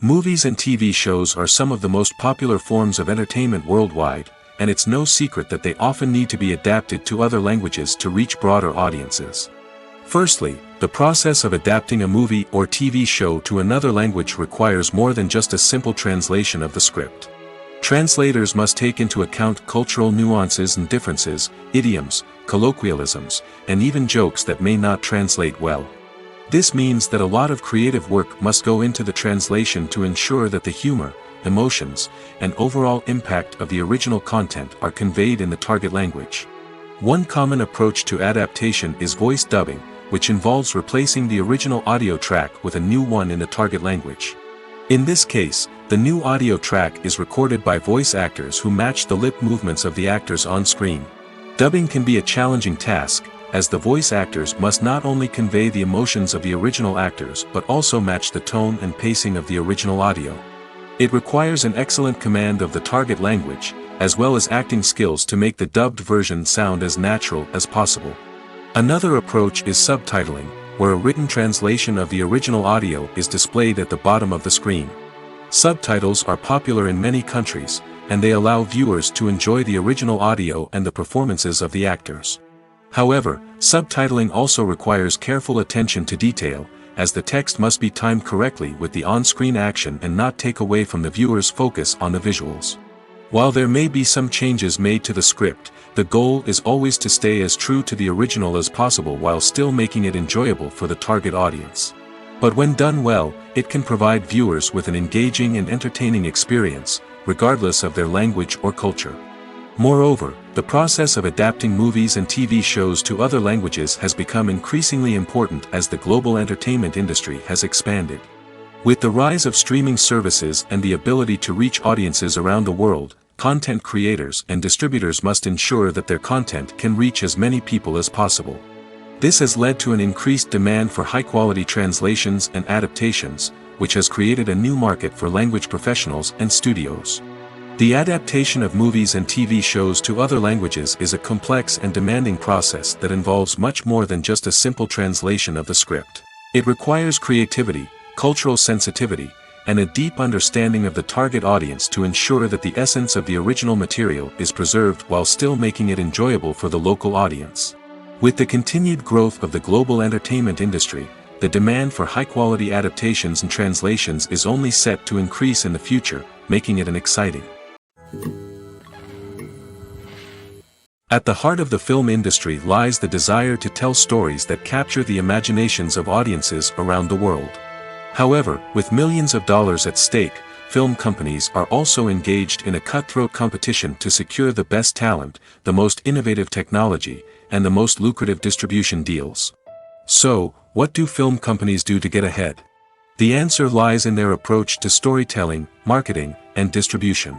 Movies and TV shows are some of the most popular forms of entertainment worldwide, and it's no secret that they often need to be adapted to other languages to reach broader audiences. Firstly, the process of adapting a movie or TV show to another language requires more than just a simple translation of the script. Translators must take into account cultural nuances and differences, idioms, colloquialisms, and even jokes that may not translate well. This means that a lot of creative work must go into the translation to ensure that the humor, emotions, and overall impact of the original content are conveyed in the target language. One common approach to adaptation is voice dubbing, which involves replacing the original audio track with a new one in the target language. In this case, the new audio track is recorded by voice actors who match the lip movements of the actors on screen. Dubbing can be a challenging task, as the voice actors must not only convey the emotions of the original actors but also match the tone and pacing of the original audio. It requires an excellent command of the target language, as well as acting skills to make the dubbed version sound as natural as possible. Another approach is subtitling, where a written translation of the original audio is displayed at the bottom of the screen. Subtitles are popular in many countries, and they allow viewers to enjoy the original audio and the performances of the actors. However, subtitling also requires careful attention to detail, as the text must be timed correctly with the on-screen action and not take away from the viewer's focus on the visuals. While there may be some changes made to the script, the goal is always to stay as true to the original as possible while still making it enjoyable for the target audience. But when done well, it can provide viewers with an engaging and entertaining experience, regardless of their language or culture. Moreover, the process of adapting movies and TV shows to other languages has become increasingly important as the global entertainment industry has expanded. With the rise of streaming services and the ability to reach audiences around the world, content creators and distributors must ensure that their content can reach as many people as possible. This has led to an increased demand for high-quality translations and adaptations, which has created a new market for language professionals and studios. The adaptation of movies and TV shows to other languages is a complex and demanding process that involves much more than just a simple translation of the script. It requires creativity, cultural sensitivity, and a deep understanding of the target audience to ensure that the essence of the original material is preserved while still making it enjoyable for the local audience. With the continued growth of the global entertainment industry, the demand for high-quality adaptations and translations is only set to increase in the future, making it an exciting. At the heart of the film industry lies the desire to tell stories that capture the imaginations of audiences around the world. However, with millions of dollars at stake, film companies are also engaged in a cutthroat competition to secure the best talent, the most innovative technology, and the most lucrative distribution deals. So, what do film companies do to get ahead? The answer lies in their approach to storytelling, marketing, and distribution.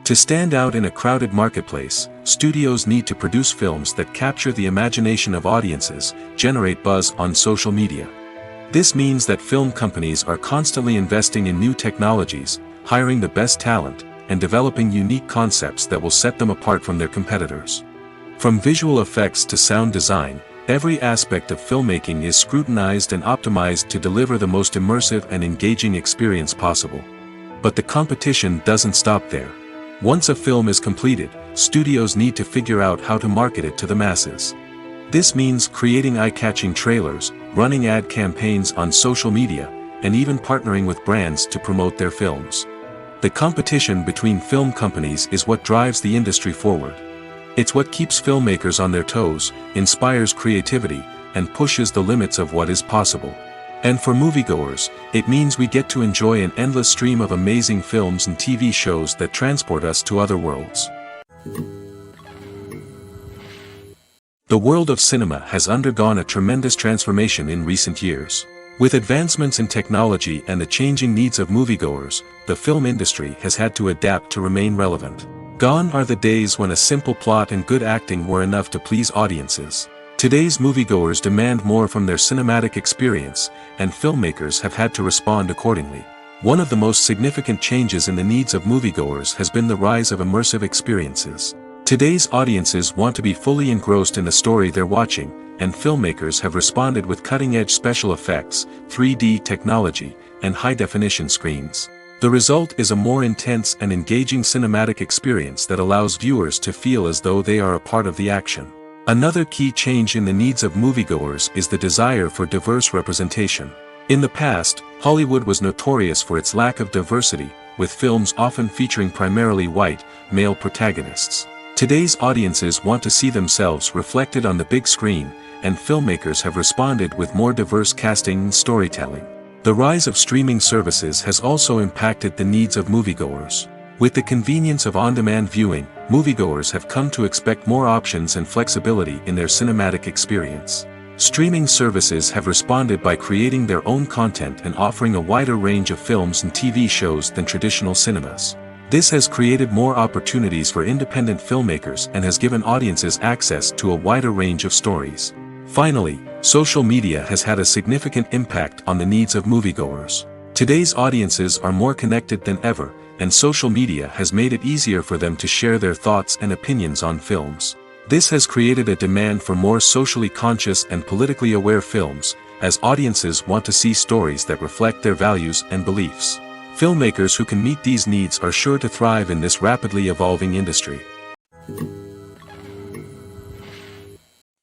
To stand out in a crowded marketplace, studios need to produce films that capture the imagination of audiences, generate buzz on social media. This means that film companies are constantly investing in new technologies, hiring the best talent, and developing unique concepts that will set them apart from their competitors. From visual effects to sound design, every aspect of filmmaking is scrutinized and optimized to deliver the most immersive and engaging experience possible. But the competition doesn't stop there. Once a film is completed, studios need to figure out how to market it to the masses. This means creating eye-catching trailers, running ad campaigns on social media, and even partnering with brands to promote their films. The competition between film companies is what drives the industry forward. It's what keeps filmmakers on their toes, inspires creativity, and pushes the limits of what is possible. And for moviegoers, it means we get to enjoy an endless stream of amazing films and TV shows that transport us to other worlds. The world of cinema has undergone a tremendous transformation in recent years. With advancements in technology and the changing needs of moviegoers, the film industry has had to adapt to remain relevant. Gone are the days when a simple plot and good acting were enough to please audiences. Today's moviegoers demand more from their cinematic experience, and filmmakers have had to respond accordingly. One of the most significant changes in the needs of moviegoers has been the rise of immersive experiences. Today's audiences want to be fully engrossed in the story they're watching, and filmmakers have responded with cutting-edge special effects, 3D technology, and high-definition screens. The result is a more intense and engaging cinematic experience that allows viewers to feel as though they are a part of the action. Another key change in the needs of moviegoers is the desire for diverse representation. In the past, Hollywood was notorious for its lack of diversity, with films often featuring primarily white, male protagonists. Today's audiences want to see themselves reflected on the big screen, and filmmakers have responded with more diverse casting and storytelling. The rise of streaming services has also impacted the needs of moviegoers. With the convenience of on-demand viewing, moviegoers have come to expect more options and flexibility in their cinematic experience. Streaming services have responded by creating their own content and offering a wider range of films and TV shows than traditional cinemas. This has created more opportunities for independent filmmakers and has given audiences access to a wider range of stories. Finally, social media has had a significant impact on the needs of moviegoers. Today's audiences are more connected than ever, and social media has made it easier for them to share their thoughts and opinions on films. This has created a demand for more socially conscious and politically aware films, as audiences want to see stories that reflect their values and beliefs. Filmmakers who can meet these needs are sure to thrive in this rapidly evolving industry.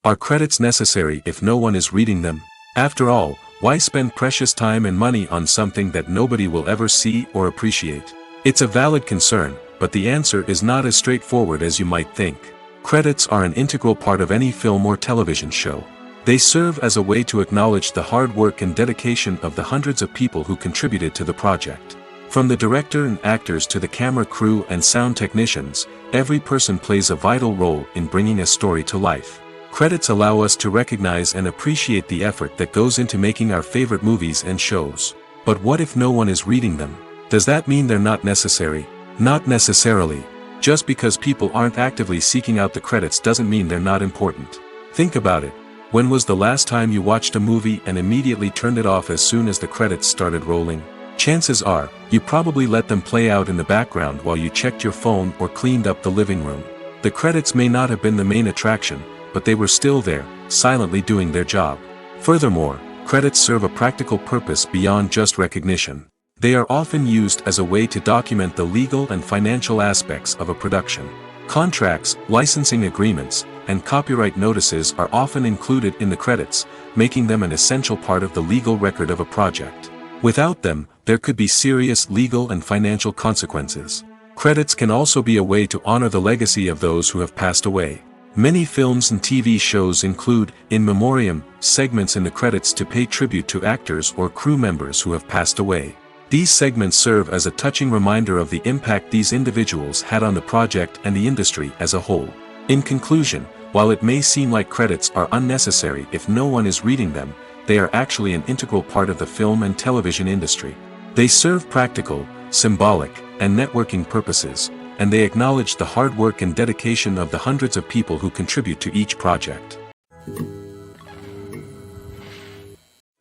Are credits necessary if no one is reading them? After all, why spend precious time and money on something that nobody will ever see or appreciate? It's a valid concern, but the answer is not as straightforward as you might think. Credits are an integral part of any film or television show. They serve as a way to acknowledge the hard work and dedication of the hundreds of people who contributed to the project. From the director and actors to the camera crew and sound technicians, every person plays a vital role in bringing a story to life. Credits allow us to recognize and appreciate the effort that goes into making our favorite movies and shows. But what if no one is reading them? Does that mean they're not necessary? Not necessarily. Just because people aren't actively seeking out the credits doesn't mean they're not important. Think about it. When was the last time you watched a movie and immediately turned it off as soon as the credits started rolling? Chances are, you probably let them play out in the background while you checked your phone or cleaned up the living room. The credits may not have been the main attraction, but they were still there, silently doing their job. Furthermore, credits serve a practical purpose beyond just recognition. They are often used as a way to document the legal and financial aspects of a production. Contracts, licensing agreements, and copyright notices are often included in the credits, making them an essential part of the legal record of a project. Without them, there could be serious legal and financial consequences. Credits can also be a way to honor the legacy of those who have passed away. Many films and TV shows include, in memoriam, segments in the credits to pay tribute to actors or crew members who have passed away. These segments serve as a touching reminder of the impact these individuals had on the project and the industry as a whole. In conclusion, while it may seem like credits are unnecessary if no one is reading them, they are actually an integral part of the film and television industry. They serve practical, symbolic, and networking purposes, and they acknowledge the hard work and dedication of the hundreds of people who contribute to each project.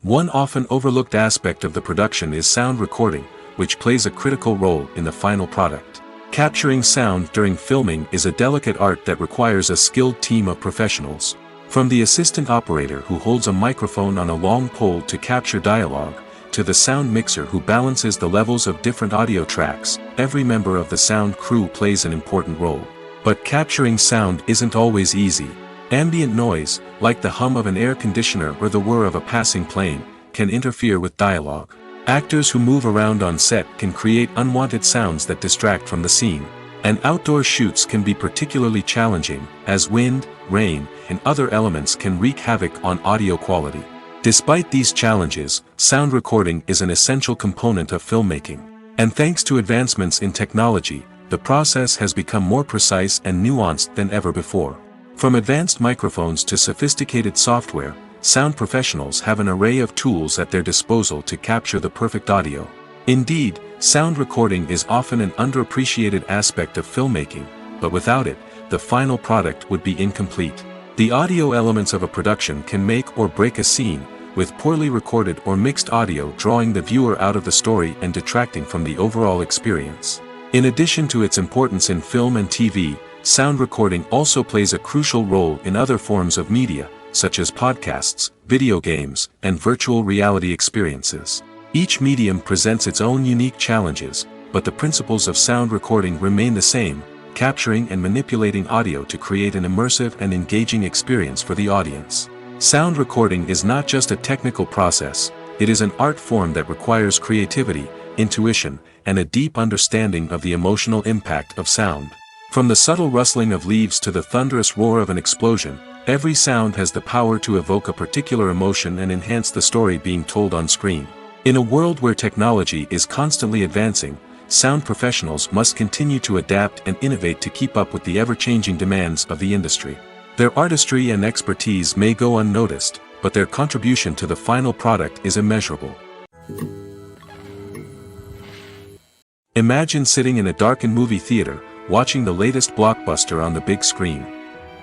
One often overlooked aspect of the production is sound recording, which plays a critical role in the final product. Capturing sound during filming is a delicate art that requires a skilled team of professionals. From the assistant operator who holds a microphone on a long pole to capture dialogue, to the sound mixer who balances the levels of different audio tracks, every member of the sound crew plays an important role. But capturing sound isn't always easy. Ambient noise, like the hum of an air conditioner or the whir of a passing plane, can interfere with dialogue. Actors who move around on set can create unwanted sounds that distract from the scene. And outdoor shoots can be particularly challenging, as wind, rain, and other elements can wreak havoc on audio quality. Despite these challenges, sound recording is an essential component of filmmaking. And thanks to advancements in technology, the process has become more precise and nuanced than ever before. From advanced microphones to sophisticated software, sound professionals have an array of tools at their disposal to capture the perfect audio. Indeed, sound recording is often an underappreciated aspect of filmmaking, but without it, the final product would be incomplete. The audio elements of a production can make or break a scene, with poorly recorded or mixed audio drawing the viewer out of the story and detracting from the overall experience. In addition to its importance in film and TV, sound recording also plays a crucial role in other forms of media, such as podcasts, video games, and virtual reality experiences. Each medium presents its own unique challenges, but the principles of sound recording remain the same, capturing and manipulating audio to create an immersive and engaging experience for the audience. Sound recording is not just a technical process, it is an art form that requires creativity, intuition, and a deep understanding of the emotional impact of sound. From the subtle rustling of leaves to the thunderous roar of an explosion, every sound has the power to evoke a particular emotion and enhance the story being told on screen. In a world where technology is constantly advancing, sound professionals must continue to adapt and innovate to keep up with the ever-changing demands of the industry. Their artistry and expertise may go unnoticed, but their contribution to the final product is immeasurable. Imagine sitting in a darkened movie theater, watching the latest blockbuster on the big screen.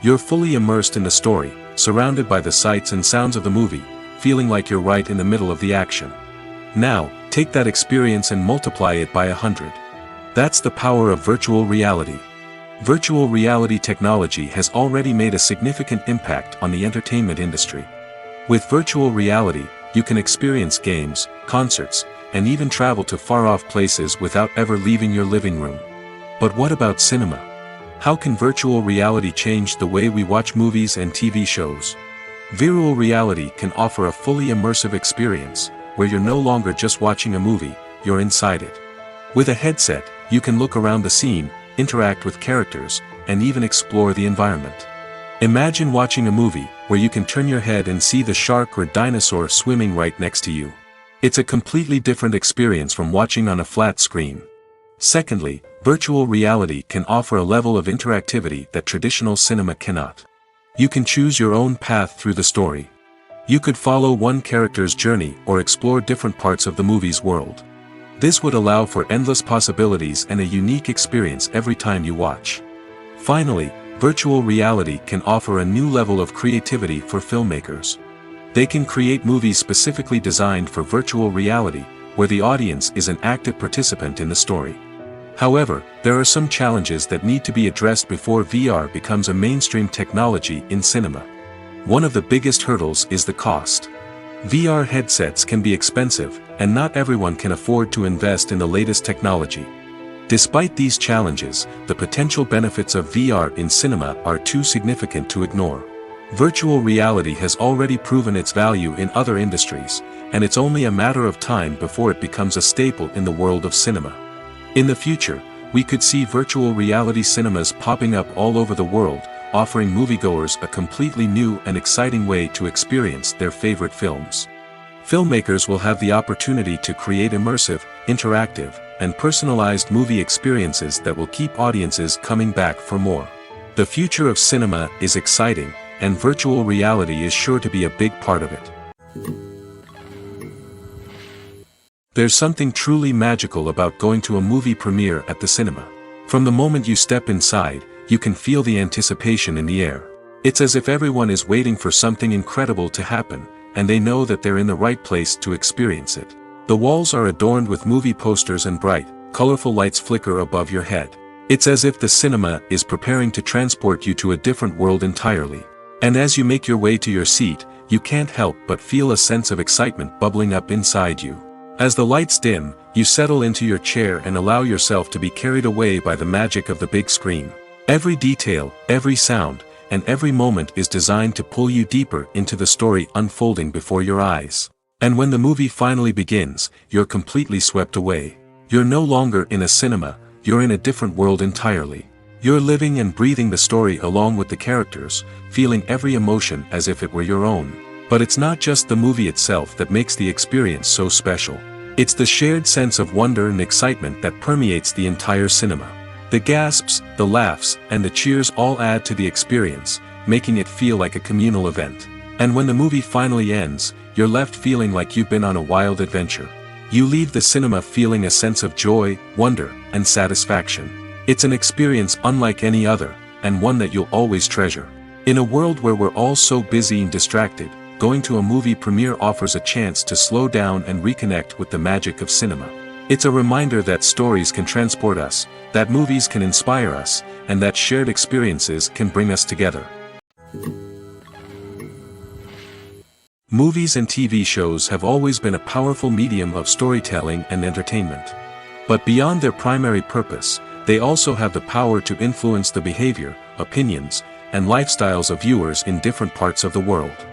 You're fully immersed in the story, surrounded by the sights and sounds of the movie, feeling like you're right in the middle of the action. Now, take that experience and multiply it by 100. That's the power of virtual reality. Virtual reality technology has already made a significant impact on the entertainment industry. With virtual reality, you can experience games, concerts, and even travel to far-off places without ever leaving your living room. But what about cinema? How can virtual reality change the way we watch movies and TV shows? Virtual reality can offer a fully immersive experience, where you're no longer just watching a movie, you're inside it. With a headset, you can look around the scene, interact with characters, and even explore the environment. Imagine watching a movie, where you can turn your head and see the shark or dinosaur swimming right next to you. It's a completely different experience from watching on a flat screen. Secondly, virtual reality can offer a level of interactivity that traditional cinema cannot. You can choose your own path through the story. You could follow one character's journey or explore different parts of the movie's world. This would allow for endless possibilities and a unique experience every time you watch. Finally, virtual reality can offer a new level of creativity for filmmakers. They can create movies specifically designed for virtual reality, where the audience is an active participant in the story. However, there are some challenges that need to be addressed before VR becomes a mainstream technology in cinema. One of the biggest hurdles is the cost. VR headsets can be expensive, and not everyone can afford to invest in the latest technology. Despite these challenges, the potential benefits of VR in cinema are too significant to ignore. Virtual reality has already proven its value in other industries, and it's only a matter of time before it becomes a staple in the world of cinema. In the future, we could see virtual reality cinemas popping up all over the world, offering moviegoers a completely new and exciting way to experience their favorite films. Filmmakers will have the opportunity to create immersive, interactive, and personalized movie experiences that will keep audiences coming back for more. The future of cinema is exciting, and virtual reality is sure to be a big part of it. There's something truly magical about going to a movie premiere at the cinema. From the moment you step inside, you can feel the anticipation in the air. It's as if everyone is waiting for something incredible to happen, and they know that they're in the right place to experience it. The walls are adorned with movie posters and bright, colorful lights flicker above your head. It's as if the cinema is preparing to transport you to a different world entirely. And as you make your way to your seat, you can't help but feel a sense of excitement bubbling up inside you. As the lights dim, you settle into your chair and allow yourself to be carried away by the magic of the big screen. Every detail, every sound, and every moment is designed to pull you deeper into the story unfolding before your eyes. And when the movie finally begins, you're completely swept away. You're no longer in a cinema, you're in a different world entirely. You're living and breathing the story along with the characters, feeling every emotion as if it were your own. But it's not just the movie itself that makes the experience so special. It's the shared sense of wonder and excitement that permeates the entire cinema. The gasps, the laughs, and the cheers all add to the experience, making it feel like a communal event. And when the movie finally ends, you're left feeling like you've been on a wild adventure. You leave the cinema feeling a sense of joy, wonder, and satisfaction. It's an experience unlike any other, and one that you'll always treasure. In a world where we're all so busy and distracted, going to a movie premiere offers a chance to slow down and reconnect with the magic of cinema. It's a reminder that stories can transport us, that movies can inspire us, and that shared experiences can bring us together. Movies and TV shows have always been a powerful medium of storytelling and entertainment. But beyond their primary purpose, they also have the power to influence the behavior, opinions, and lifestyles of viewers in different parts of the world.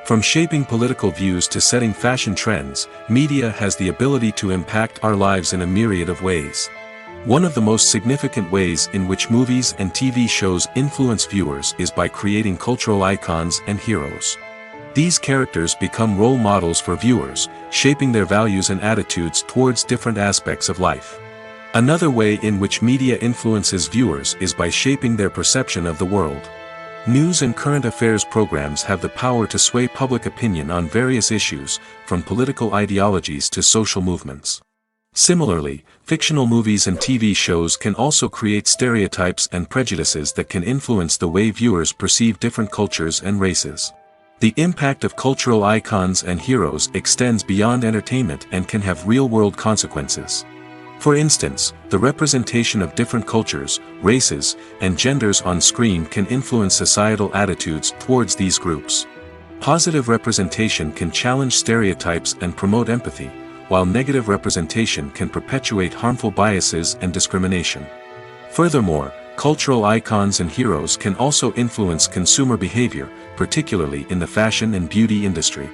From shaping political views to setting fashion trends, media has the ability to impact our lives in a myriad of ways. One of the most significant ways in which movies and TV shows influence viewers is by creating cultural icons and heroes. These characters become role models for viewers, shaping their values and attitudes towards different aspects of life. Another way in which media influences viewers is by shaping their perception of the world. News and current affairs programs have the power to sway public opinion on various issues, from political ideologies to social movements. Similarly, fictional movies and TV shows can also create stereotypes and prejudices that can influence the way viewers perceive different cultures and races. The impact of cultural icons and heroes extends beyond entertainment and can have real-world consequences. For instance, the representation of different cultures, races, and genders on screen can influence societal attitudes towards these groups. Positive representation can challenge stereotypes and promote empathy, while negative representation can perpetuate harmful biases and discrimination. Furthermore, cultural icons and heroes can also influence consumer behavior, particularly in the fashion and beauty industry.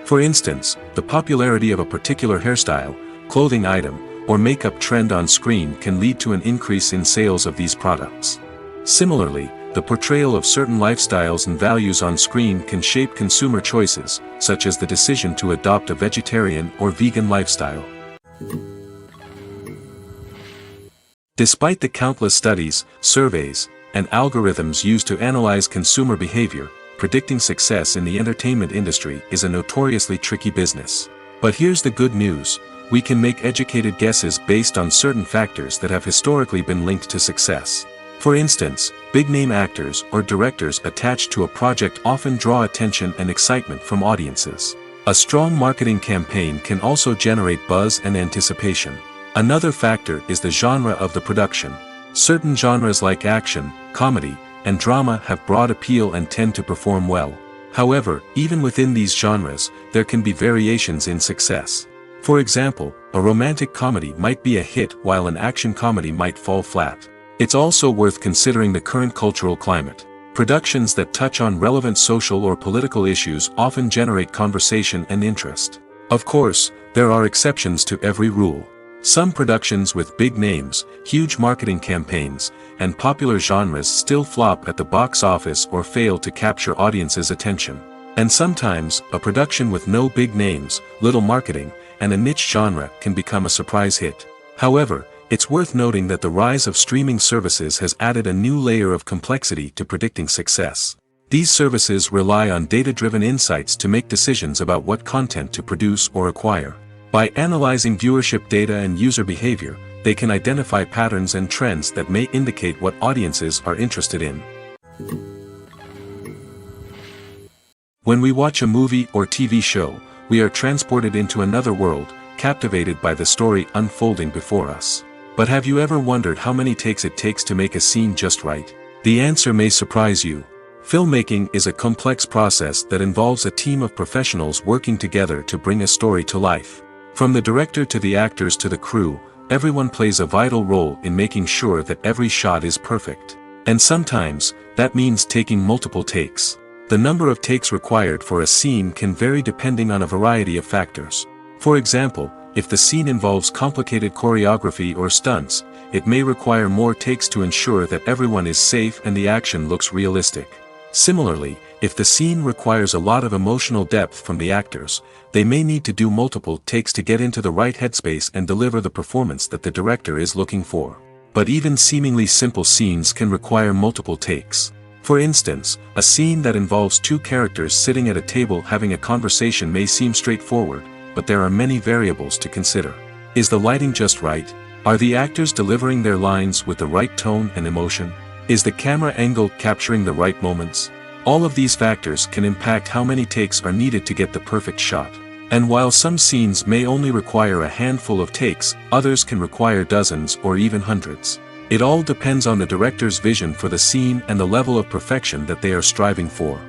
For instance, the popularity of a particular hairstyle, clothing item, or makeup trend on screen can lead to an increase in sales of these products. Similarly, the portrayal of certain lifestyles and values on screen can shape consumer choices, such as the decision to adopt a vegetarian or vegan lifestyle. Despite the countless studies, surveys, and algorithms used to analyze consumer behavior, predicting success in the entertainment industry is a notoriously tricky business. But here's the good news: we can make educated guesses based on certain factors that have historically been linked to success. For instance, big-name actors or directors attached to a project often draw attention and excitement from audiences. A strong marketing campaign can also generate buzz and anticipation. Another factor is the genre of the production. Certain genres like action, comedy, and drama have broad appeal and tend to perform well. However, even within these genres, there can be variations in success. For example, a romantic comedy might be a hit while an action comedy might fall flat. It's also worth considering the current cultural climate. Productions that touch on relevant social or political issues often generate conversation and interest. Of course, there are exceptions to every rule. Some productions with big names, huge marketing campaigns, and popular genres still flop at the box office or fail to capture audiences' attention. And sometimes, a production with no big names, little marketing, and a niche genre can become a surprise hit. However, it's worth noting that the rise of streaming services has added a new layer of complexity to predicting success. These services rely on data-driven insights to make decisions about what content to produce or acquire. By analyzing viewership data and user behavior, they can identify patterns and trends that may indicate what audiences are interested in. When we watch a movie or TV show, we are transported into another world, captivated by the story unfolding before us. But have you ever wondered how many takes it takes to make a scene just right? The answer may surprise you. Filmmaking is a complex process that involves a team of professionals working together to bring a story to life. From the director to the actors to the crew, everyone plays a vital role in making sure that every shot is perfect. And sometimes, that means taking multiple takes. The number of takes required for a scene can vary depending on a variety of factors. For example, if the scene involves complicated choreography or stunts, it may require more takes to ensure that everyone is safe and the action looks realistic. Similarly, if the scene requires a lot of emotional depth from the actors, they may need to do multiple takes to get into the right headspace and deliver the performance that the director is looking for. But even seemingly simple scenes can require multiple takes. For instance, a scene that involves two characters sitting at a table having a conversation may seem straightforward, but there are many variables to consider. Is the lighting just right? Are the actors delivering their lines with the right tone and emotion? Is the camera angle capturing the right moments? All of these factors can impact how many takes are needed to get the perfect shot. And while some scenes may only require a handful of takes, others can require dozens or even hundreds. It all depends on the director's vision for the scene and the level of perfection that they are striving for.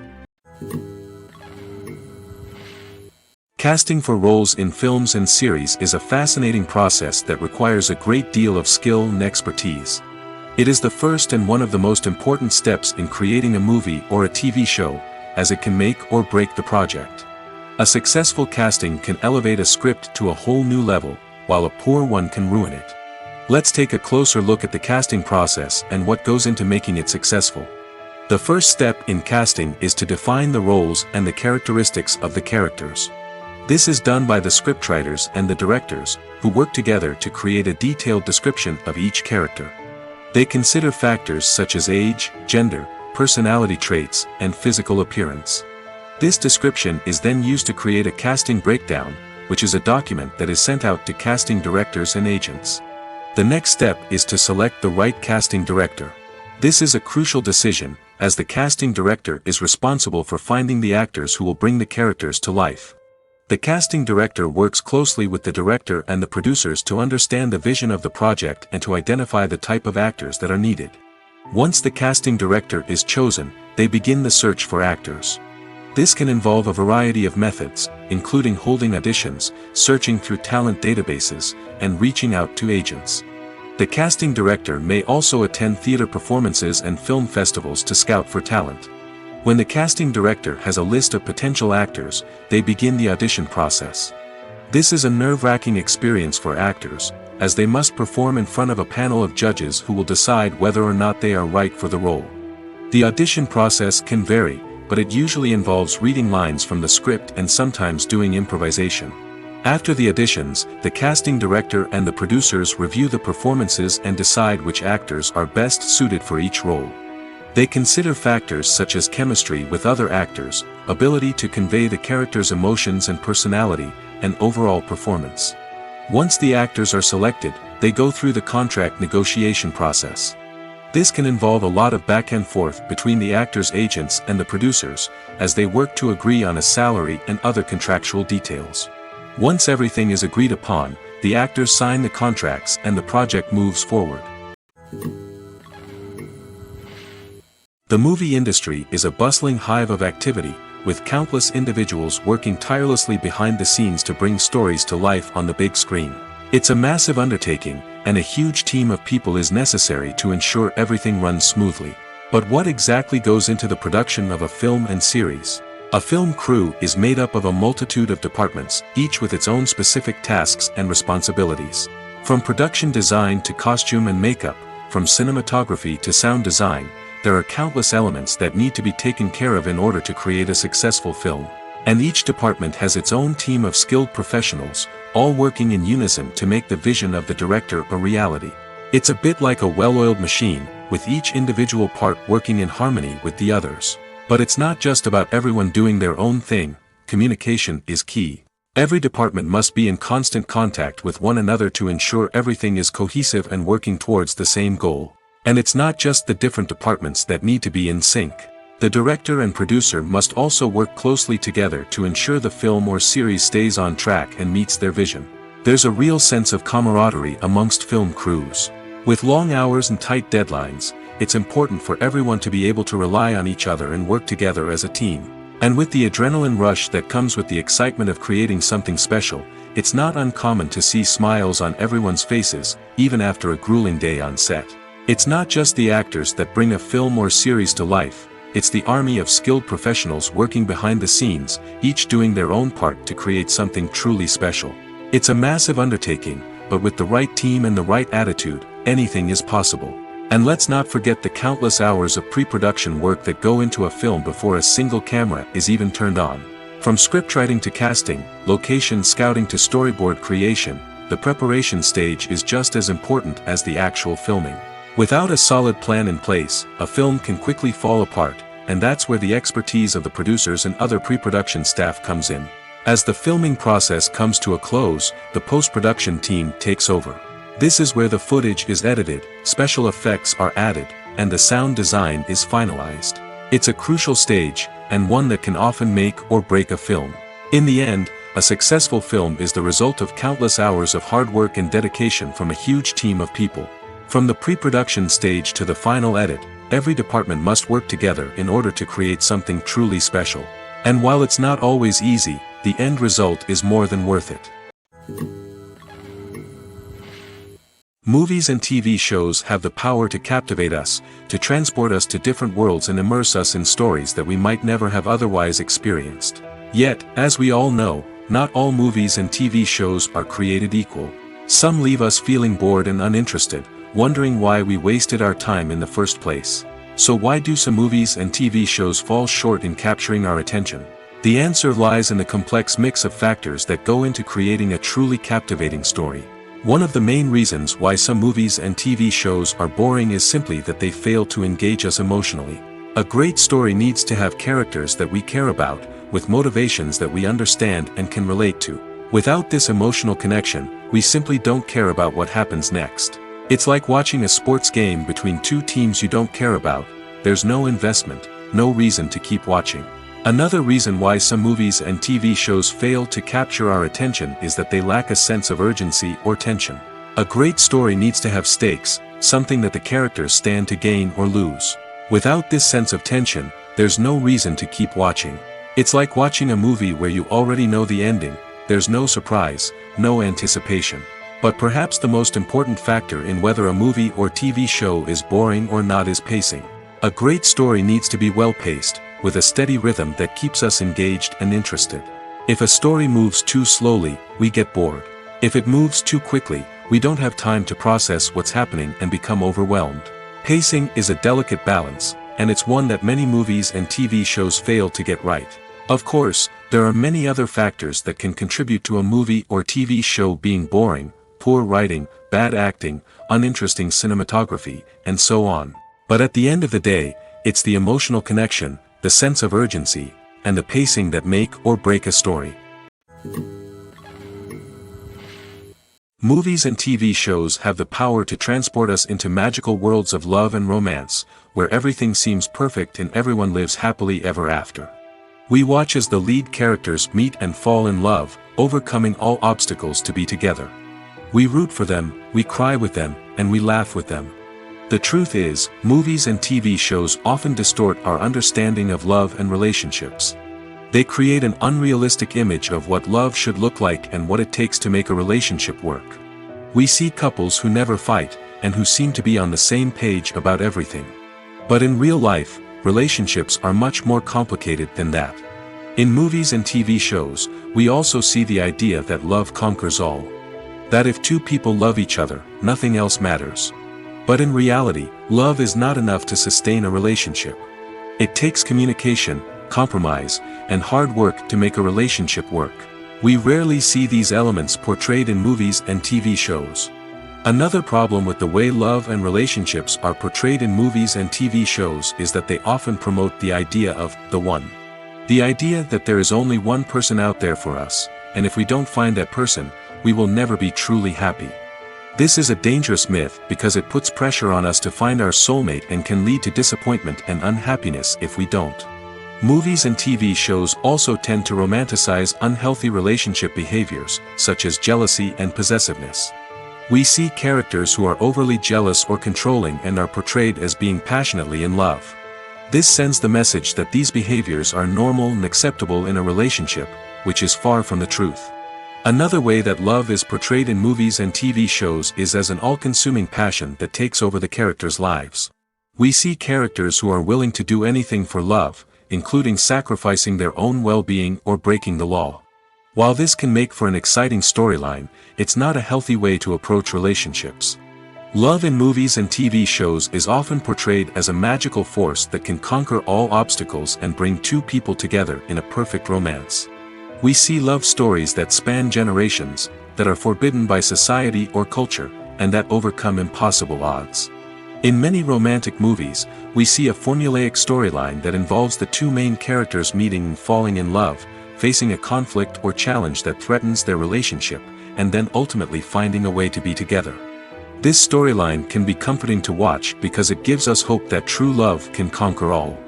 Casting for roles in films and series is a fascinating process that requires a great deal of skill and expertise. It is the first and one of the most important steps in creating a movie or a TV show, as it can make or break the project. A successful casting can elevate a script to a whole new level, while a poor one can ruin it. Let's take a closer look at the casting process and what goes into making it successful. The first step in casting is to define the roles and the characteristics of the characters. This is done by the scriptwriters and the directors, who work together to create a detailed description of each character. They consider factors such as age, gender, personality traits, and physical appearance. This description is then used to create a casting breakdown, which is a document that is sent out to casting directors and agents. The next step is to select the right casting director. This is a crucial decision, as the casting director is responsible for finding the actors who will bring the characters to life. The casting director works closely with the director and the producers to understand the vision of the project and to identify the type of actors that are needed. Once the casting director is chosen, they begin the search for actors. This can involve a variety of methods, including holding auditions, searching through talent databases, and reaching out to agents. The casting director may also attend theater performances and film festivals to scout for talent. When the casting director has a list of potential actors, they begin the audition process. This is a nerve-wracking experience for actors, as they must perform in front of a panel of judges who will decide whether or not they are right for the role. The audition process can vary, but it usually involves reading lines from the script and sometimes doing improvisation. After the auditions, the casting director and the producers review the performances and decide which actors are best suited for each role. They consider factors such as chemistry with other actors, ability to convey the character's emotions and personality, and overall performance. Once the actors are selected, they go through the contract negotiation process. This can involve a lot of back and forth between the actors' agents and the producers, as they work to agree on a salary and other contractual details. Once everything is agreed upon, the actors sign the contracts and the project moves forward. The movie industry is a bustling hive of activity, with countless individuals working tirelessly behind the scenes to bring stories to life on the big screen. It's a massive undertaking, and a huge team of people is necessary to ensure everything runs smoothly. But what exactly goes into the production of a film and series? A film crew is made up of a multitude of departments, each with its own specific tasks and responsibilities. From production design to costume and makeup, from cinematography to sound design, there are countless elements that need to be taken care of in order to create a successful film. And each department has its own team of skilled professionals, all working in unison to make the vision of the director a reality. It's a bit like a well-oiled machine, with each individual part working in harmony with the others. But it's not just about everyone doing their own thing. Communication is key. Every department must be in constant contact with one another to ensure everything is cohesive and working towards the same goal. And it's not just the different departments that need to be in sync. The director and producer must also work closely together to ensure the film or series stays on track and meets their vision. There's a real sense of camaraderie amongst film crews. With long hours and tight deadlines, it's important for everyone to be able to rely on each other and work together as a team. And with the adrenaline rush that comes with the excitement of creating something special, it's not uncommon to see smiles on everyone's faces, even after a grueling day on set. It's not just the actors that bring a film or series to life, it's the army of skilled professionals working behind the scenes, each doing their own part to create something truly special. It's a massive undertaking, but with the right team and the right attitude, anything is possible. And let's not forget the countless hours of pre-production work that go into a film before a single camera is even turned on. From scriptwriting to casting, location scouting to storyboard creation, the preparation stage is just as important as the actual filming. Without a solid plan in place, a film can quickly fall apart, and that's where the expertise of the producers and other pre-production staff comes in. As the filming process comes to a close, the post-production team takes over. This is where the footage is edited, special effects are added, and the sound design is finalized. It's a crucial stage, and one that can often make or break a film. In the end, a successful film is the result of countless hours of hard work and dedication from a huge team of people. From the pre-production stage to the final edit, every department must work together in order to create something truly special. And while it's not always easy, the end result is more than worth it. Movies and TV shows have the power to captivate us, to transport us to different worlds and immerse us in stories that we might never have otherwise experienced. Yet, as we all know, not all movies and TV shows are created equal. Some leave us feeling bored and uninterested, wondering why we wasted our time in the first place. So why do some movies and TV shows fall short in capturing our attention? The answer lies in the complex mix of factors that go into creating a truly captivating story. One of the main reasons why some movies and TV shows are boring is simply that they fail to engage us emotionally. A great story needs to have characters that we care about, with motivations that we understand and can relate to. Without this emotional connection, we simply don't care about what happens next. It's like watching a sports game between two teams you don't care about. There's no investment, no reason to keep watching. Another reason why some movies and TV shows fail to capture our attention is that they lack a sense of urgency or tension. A great story needs to have stakes, something that the characters stand to gain or lose. Without this sense of tension, there's no reason to keep watching. It's like watching a movie where you already know the ending. There's no surprise, no anticipation. But perhaps the most important factor in whether a movie or TV show is boring or not is pacing. A great story needs to be well-paced, with a steady rhythm that keeps us engaged and interested. If a story moves too slowly, we get bored. If it moves too quickly, we don't have time to process what's happening and become overwhelmed. Pacing is a delicate balance, and it's one that many movies and TV shows fail to get right. Of course, there are many other factors that can contribute to a movie or TV show being boring: poor writing, bad acting, uninteresting cinematography, and so on. But at the end of the day, it's the emotional connection, the sense of urgency, and the pacing that make or break a story. Movies and TV shows have the power to transport us into magical worlds of love and romance, where everything seems perfect and everyone lives happily ever after. We watch as the lead characters meet and fall in love, overcoming all obstacles to be together. We root for them, we cry with them, and we laugh with them. The truth is, movies and TV shows often distort our understanding of love and relationships. They create an unrealistic image of what love should look like and what it takes to make a relationship work. We see couples who never fight, and who seem to be on the same page about everything. But in real life, relationships are much more complicated than that. In movies and TV shows, we also see the idea that love conquers all. That if two people love each other, nothing else matters. But in reality, love is not enough to sustain a relationship. It takes communication, compromise, and hard work to make a relationship work. We rarely see these elements portrayed in movies and TV shows. Another problem with the way love and relationships are portrayed in movies and TV shows is that they often promote the idea of the one. The idea that there is only one person out there for us, and if we don't find that person, we will never be truly happy. This is a dangerous myth because it puts pressure on us to find our soulmate and can lead to disappointment and unhappiness if we don't. Movies and TV shows also tend to romanticize unhealthy relationship behaviors, such as jealousy and possessiveness. We see characters who are overly jealous or controlling and are portrayed as being passionately in love. This sends the message that these behaviors are normal and acceptable in a relationship, which is far from the truth. Another way that love is portrayed in movies and TV shows is as an all-consuming passion that takes over the characters' lives. We see characters who are willing to do anything for love, including sacrificing their own well-being or breaking the law. While this can make for an exciting storyline, it's not a healthy way to approach relationships. Love in movies and TV shows is often portrayed as a magical force that can conquer all obstacles and bring two people together in a perfect romance. We see love stories that span generations, that are forbidden by society or culture, and that overcome impossible odds. In many romantic movies, we see a formulaic storyline that involves the two main characters meeting and falling in love, facing a conflict or challenge that threatens their relationship, and then ultimately finding a way to be together. This storyline can be comforting to watch because it gives us hope that true love can conquer all.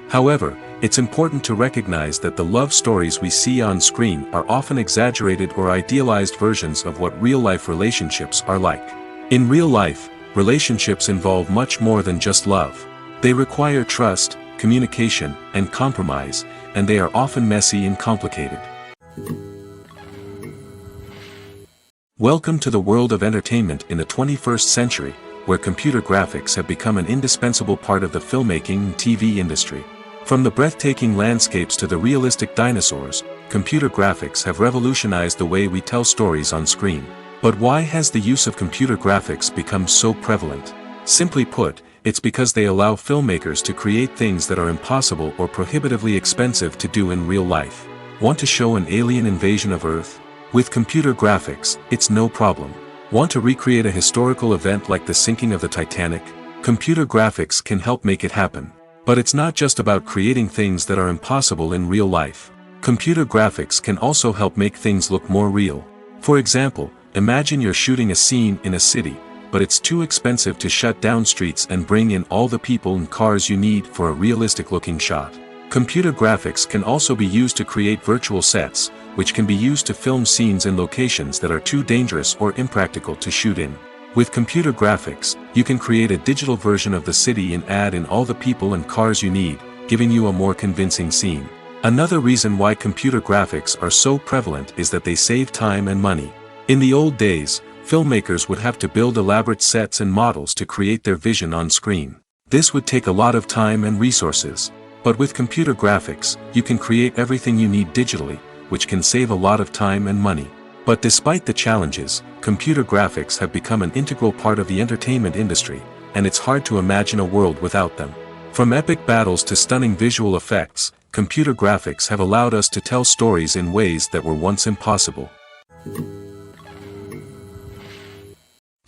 However, it's important to recognize that the love stories we see on screen are often exaggerated or idealized versions of what real-life relationships are like. In real life, relationships involve much more than just love. They require trust, communication, and compromise, and they are often messy and complicated. Welcome to the world of entertainment in the 21st century, where computer graphics have become an indispensable part of the filmmaking and TV industry. From the breathtaking landscapes to the realistic dinosaurs, computer graphics have revolutionized the way we tell stories on screen. But why has the use of computer graphics become so prevalent? Simply put, It's because they allow filmmakers to create things that are impossible or prohibitively expensive to do in real life. Want to show an alien invasion of Earth? With computer graphics, it's no problem. Want to recreate a historical event like the sinking of the Titanic? Computer graphics can help make it happen. But it's not just about creating things that are impossible in real life. Computer graphics can also help make things look more real. For example, imagine you're shooting a scene in a city, but it's too expensive to shut down streets and bring in all the people and cars you need for a realistic-looking shot. Computer graphics can also be used to create virtual sets, which can be used to film scenes in locations that are too dangerous or impractical to shoot in. With computer graphics, you can create a digital version of the city and add in all the people and cars you need, giving you a more convincing scene. Another reason why computer graphics are so prevalent is that they save time and money. In the old days, filmmakers would have to build elaborate sets and models to create their vision on screen. This would take a lot of time and resources. But with computer graphics, you can create everything you need digitally, which can save a lot of time and money. But despite the challenges, computer graphics have become an integral part of the entertainment industry, and it's hard to imagine a world without them. From epic battles to stunning visual effects, computer graphics have allowed us to tell stories in ways that were once impossible.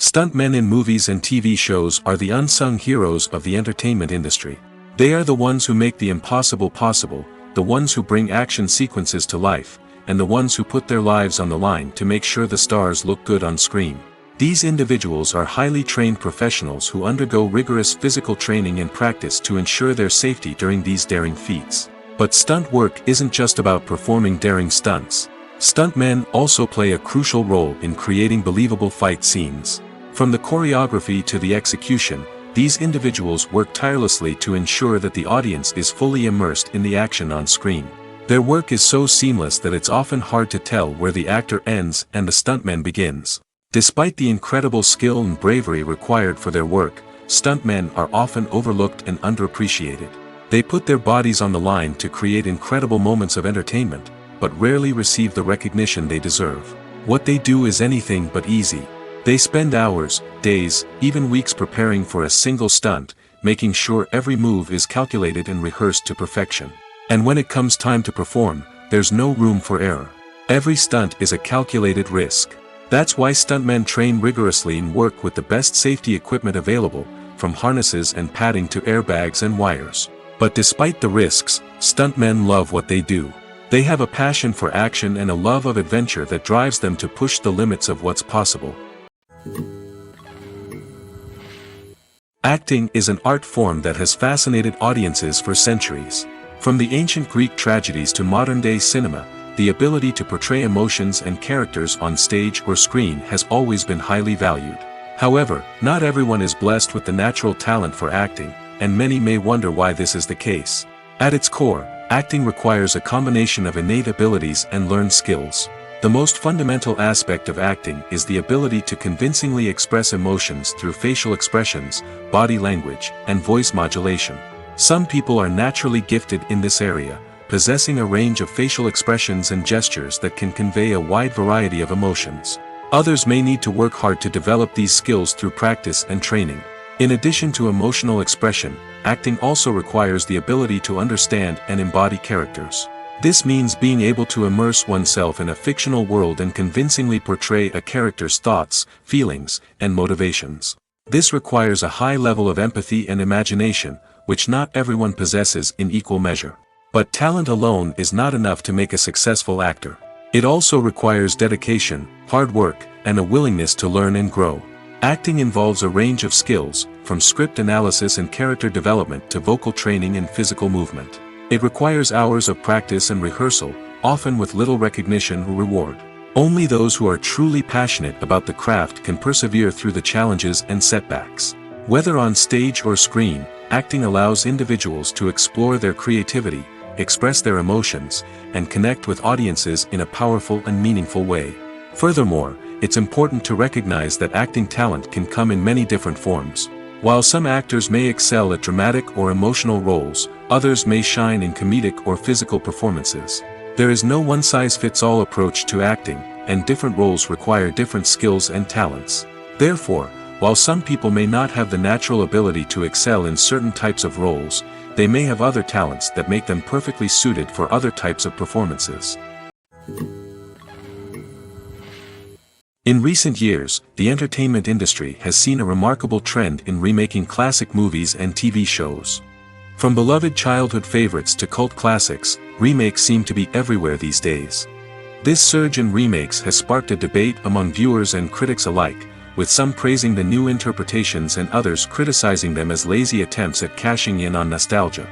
Stuntmen in movies and TV shows are the unsung heroes of the entertainment industry. They are the ones who make the impossible possible, the ones who bring action sequences to life, and the ones who put their lives on the line to make sure the stars look good on screen. These individuals are highly trained professionals who undergo rigorous physical training and practice to ensure their safety during these daring feats. But stunt work isn't just about performing daring stunts. Stuntmen also play a crucial role in creating believable fight scenes. From the choreography to the execution, these individuals work tirelessly to ensure that the audience is fully immersed in the action on screen. Their work is so seamless that it's often hard to tell where the actor ends and the stuntman begins. Despite the incredible skill and bravery required for their work, stuntmen are often overlooked and underappreciated. They put their bodies on the line to create incredible moments of entertainment, but rarely receive the recognition they deserve. What they do is anything but easy. They spend hours, days, even weeks preparing for a single stunt, making sure every move is calculated and rehearsed to perfection. And when it comes time to perform, there's no room for error. Every stunt is a calculated risk. That's why stuntmen train rigorously and work with the best safety equipment available, from harnesses and padding to airbags and wires. But despite the risks, stuntmen love what they do. They have a passion for action and a love of adventure that drives them to push the limits of what's possible. Acting is an art form that has fascinated audiences for centuries. From the ancient Greek tragedies to modern-day cinema, the ability to portray emotions and characters on stage or screen has always been highly valued. However, not everyone is blessed with the natural talent for acting, and many may wonder why this is the case. At its core, acting requires a combination of innate abilities and learned skills. The most fundamental aspect of acting is the ability to convincingly express emotions through facial expressions, body language, and voice modulation. Some people are naturally gifted in this area, possessing a range of facial expressions and gestures that can convey a wide variety of emotions. Others may need to work hard to develop these skills through practice and training. In addition to emotional expression, acting also requires the ability to understand and embody characters. This means being able to immerse oneself in a fictional world and convincingly portray a character's thoughts, feelings, and motivations. This requires a high level of empathy and imagination, which not everyone possesses in equal measure. But talent alone is not enough to make a successful actor. It also requires dedication, hard work, and a willingness to learn and grow. Acting involves a range of skills, from script analysis and character development to vocal training and physical movement. It requires hours of practice and rehearsal, often with little recognition or reward. Only those who are truly passionate about the craft can persevere through the challenges and setbacks. Whether on stage or screen, acting allows individuals to explore their creativity, express their emotions, and connect with audiences in a powerful and meaningful way. Furthermore, it's important to recognize that acting talent can come in many different forms. While some actors may excel at dramatic or emotional roles, others may shine in comedic or physical performances. There is no one-size-fits-all approach to acting, and different roles require different skills and talents. Therefore, While some people may not have the natural ability to excel in certain types of roles, they may have other talents that make them perfectly suited for other types of performances. In recent years, the entertainment industry has seen a remarkable trend in remaking classic movies and TV shows. From beloved childhood favorites to cult classics, remakes seem to be everywhere these days. This surge in remakes has sparked a debate among viewers and critics alike, with some praising the new interpretations and others criticizing them as lazy attempts at cashing in on nostalgia.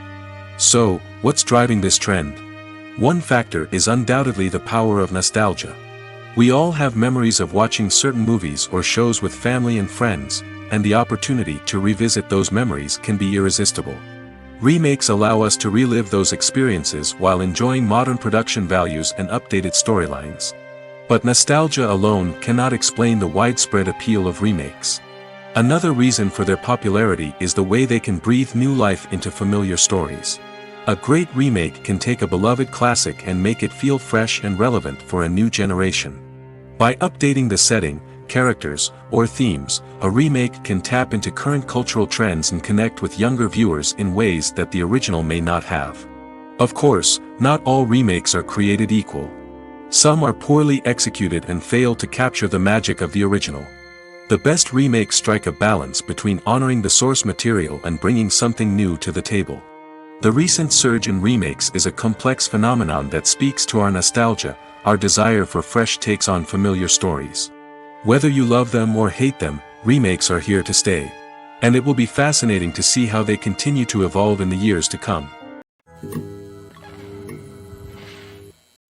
So, what's driving this trend? One factor is undoubtedly the power of nostalgia. We all have memories of watching certain movies or shows with family and friends, and the opportunity to revisit those memories can be irresistible. Remakes allow us to relive those experiences while enjoying modern production values and updated storylines. But nostalgia alone cannot explain the widespread appeal of remakes. Another reason for their popularity is the way they can breathe new life into familiar stories. A great remake can take a beloved classic and make it feel fresh and relevant for a new generation. By updating the setting, characters, or themes, a remake can tap into current cultural trends and connect with younger viewers in ways that the original may not have. Of course, not all remakes are created equal. Some are poorly executed and fail to capture the magic of the original. The best remakes strike a balance between honoring the source material and bringing something new to the table. The recent surge in remakes is a complex phenomenon that speaks to our nostalgia, our desire for fresh takes on familiar stories. Whether you love them or hate them, remakes are here to stay. And it will be fascinating to see how they continue to evolve in the years to come.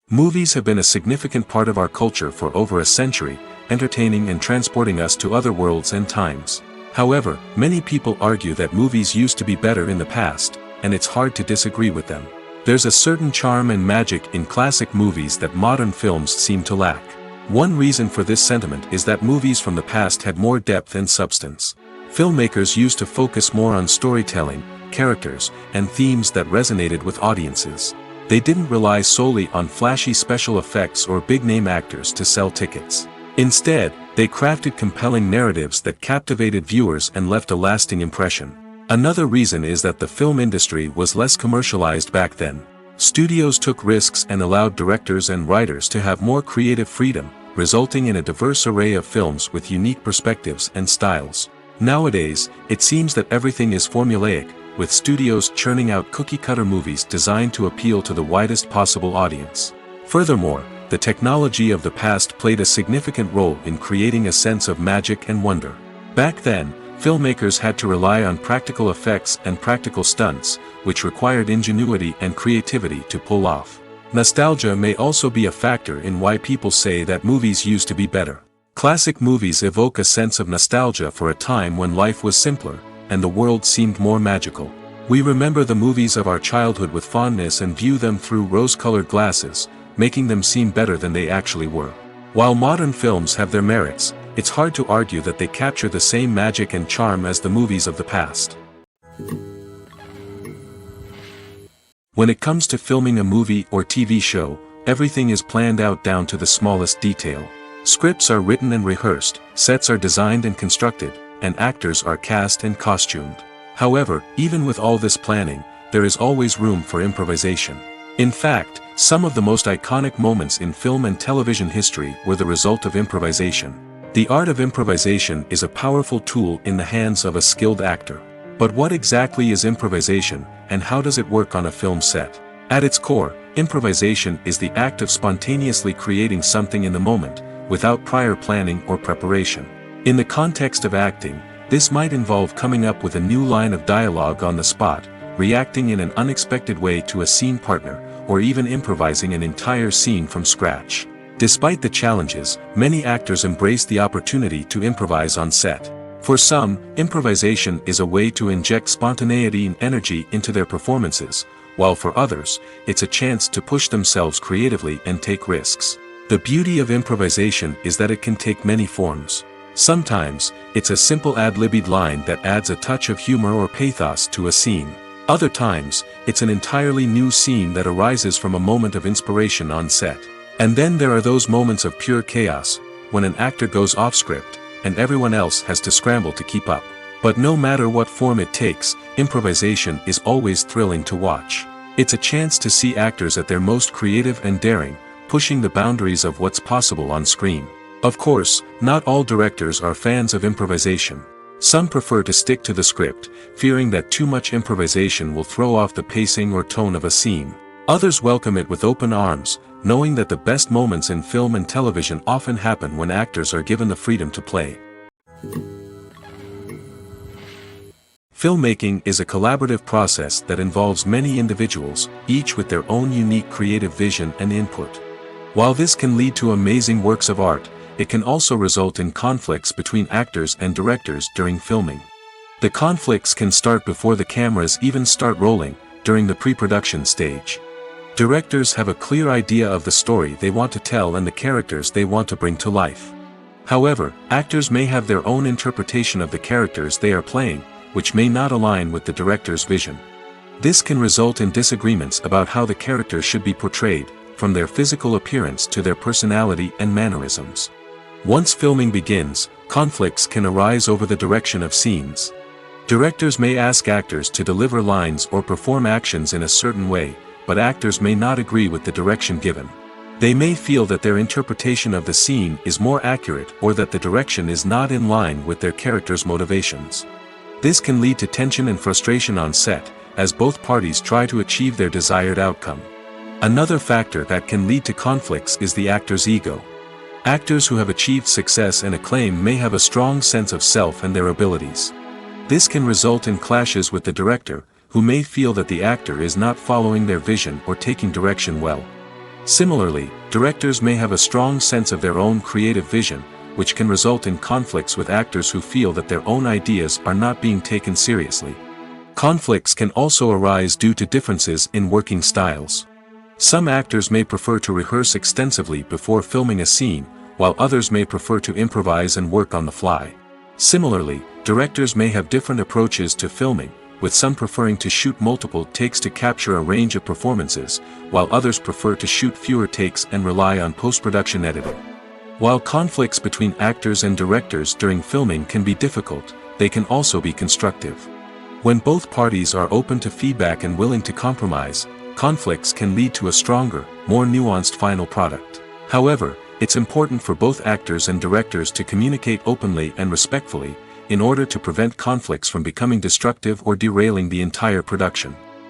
Movies have been a significant part of our culture for over a century, entertaining and transporting us to other worlds and times. However, many people argue that movies used to be better in the past, and it's hard to disagree with them. There's a certain charm and magic in classic movies that modern films seem to lack. One reason for this sentiment is that movies from the past had more depth and substance. Filmmakers used to focus more on storytelling, characters, and themes that resonated with audiences. They didn't rely solely on flashy special effects or big-name actors to sell tickets. Instead, they crafted compelling narratives that captivated viewers and left a lasting impression. Another reason is that the film industry was less commercialized back then. Studios took risks and allowed directors and writers to have more creative freedom, resulting in a diverse array of films with unique perspectives and styles. Nowadays, it seems that everything is formulaic, with studios churning out cookie-cutter movies designed to appeal to the widest possible audience. Furthermore, the technology of the past played a significant role in creating a sense of magic and wonder. Back then, filmmakers had to rely on practical effects and practical stunts, which required ingenuity and creativity to pull off. Nostalgia may also be a factor in why people say that movies used to be better. Classic movies evoke a sense of nostalgia for a time when life was simpler, and the world seemed more magical. We remember the movies of our childhood with fondness and view them through rose-colored glasses, making them seem better than they actually were. While modern films have their merits, it's hard to argue that they capture the same magic and charm as the movies of the past. When it comes to filming a movie or TV show, everything is planned out down to the smallest detail. Scripts are written and rehearsed, sets are designed and constructed, and actors are cast and costumed. However, even with all this planning, there is always room for improvisation. In fact, some of the most iconic moments in film and television history were the result of improvisation. The art of improvisation is a powerful tool in the hands of a skilled actor. But what exactly is improvisation, and how does it work on a film set? At its core, improvisation is the act of spontaneously creating something in the moment, without prior planning or preparation. In the context of acting, this might involve coming up with a new line of dialogue on the spot, reacting in an unexpected way to a scene partner, or even improvising an entire scene from scratch. Despite the challenges, many actors embrace the opportunity to improvise on set. For some, improvisation is a way to inject spontaneity and energy into their performances, while for others, it's a chance to push themselves creatively and take risks. The beauty of improvisation is that it can take many forms. Sometimes, it's a simple ad-libbed line that adds a touch of humor or pathos to a scene. Other times, it's an entirely new scene that arises from a moment of inspiration on set. And then there are those moments of pure chaos, when an actor goes off script, and everyone else has to scramble to keep up. But no matter what form it takes, improvisation is always thrilling to watch. It's a chance to see actors at their most creative and daring, pushing the boundaries of what's possible on screen. Of course, not all directors are fans of improvisation. Some prefer to stick to the script, fearing that too much improvisation will throw off the pacing or tone of a scene. Others welcome it with open arms, knowing that the best moments in film and television often happen when actors are given the freedom to play. Filmmaking is a collaborative process that involves many individuals, each with their own unique creative vision and input. While this can lead to amazing works of art, it can also result in conflicts between actors and directors during filming. The conflicts can start before the cameras even start rolling, during the pre-production stage. Directors have a clear idea of the story they want to tell and the characters they want to bring to life. However, actors may have their own interpretation of the characters they are playing, which may not align with the director's vision. This can result in disagreements about how the characters should be portrayed, from their physical appearance to their personality and mannerisms. Once filming begins, conflicts can arise over the direction of scenes. Directors may ask actors to deliver lines or perform actions in a certain way, but actors may not agree with the direction given. They may feel that their interpretation of the scene is more accurate or that the direction is not in line with their character's motivations. This can lead to tension and frustration on set, as both parties try to achieve their desired outcome. Another factor that can lead to conflicts is the actor's ego. Actors who have achieved success and acclaim may have a strong sense of self and their abilities. This can result in clashes with the director, who may feel that the actor is not following their vision or taking direction well. Similarly, directors may have a strong sense of their own creative vision, which can result in conflicts with actors who feel that their own ideas are not being taken seriously. Conflicts can also arise due to differences in working styles. Some actors may prefer to rehearse extensively before filming a scene, while others may prefer to improvise and work on the fly. Similarly, directors may have different approaches to filming, with some preferring to shoot multiple takes to capture a range of performances, while others prefer to shoot fewer takes and rely on post-production editing. While conflicts between actors and directors during filming can be difficult, they can also be constructive. When both parties are open to feedback and willing to compromise, conflicts can lead to a stronger, more nuanced final product. However, it's important for both actors and directors to communicate openly and respectfully, in order to prevent conflicts from becoming destructive or derailing the entire production.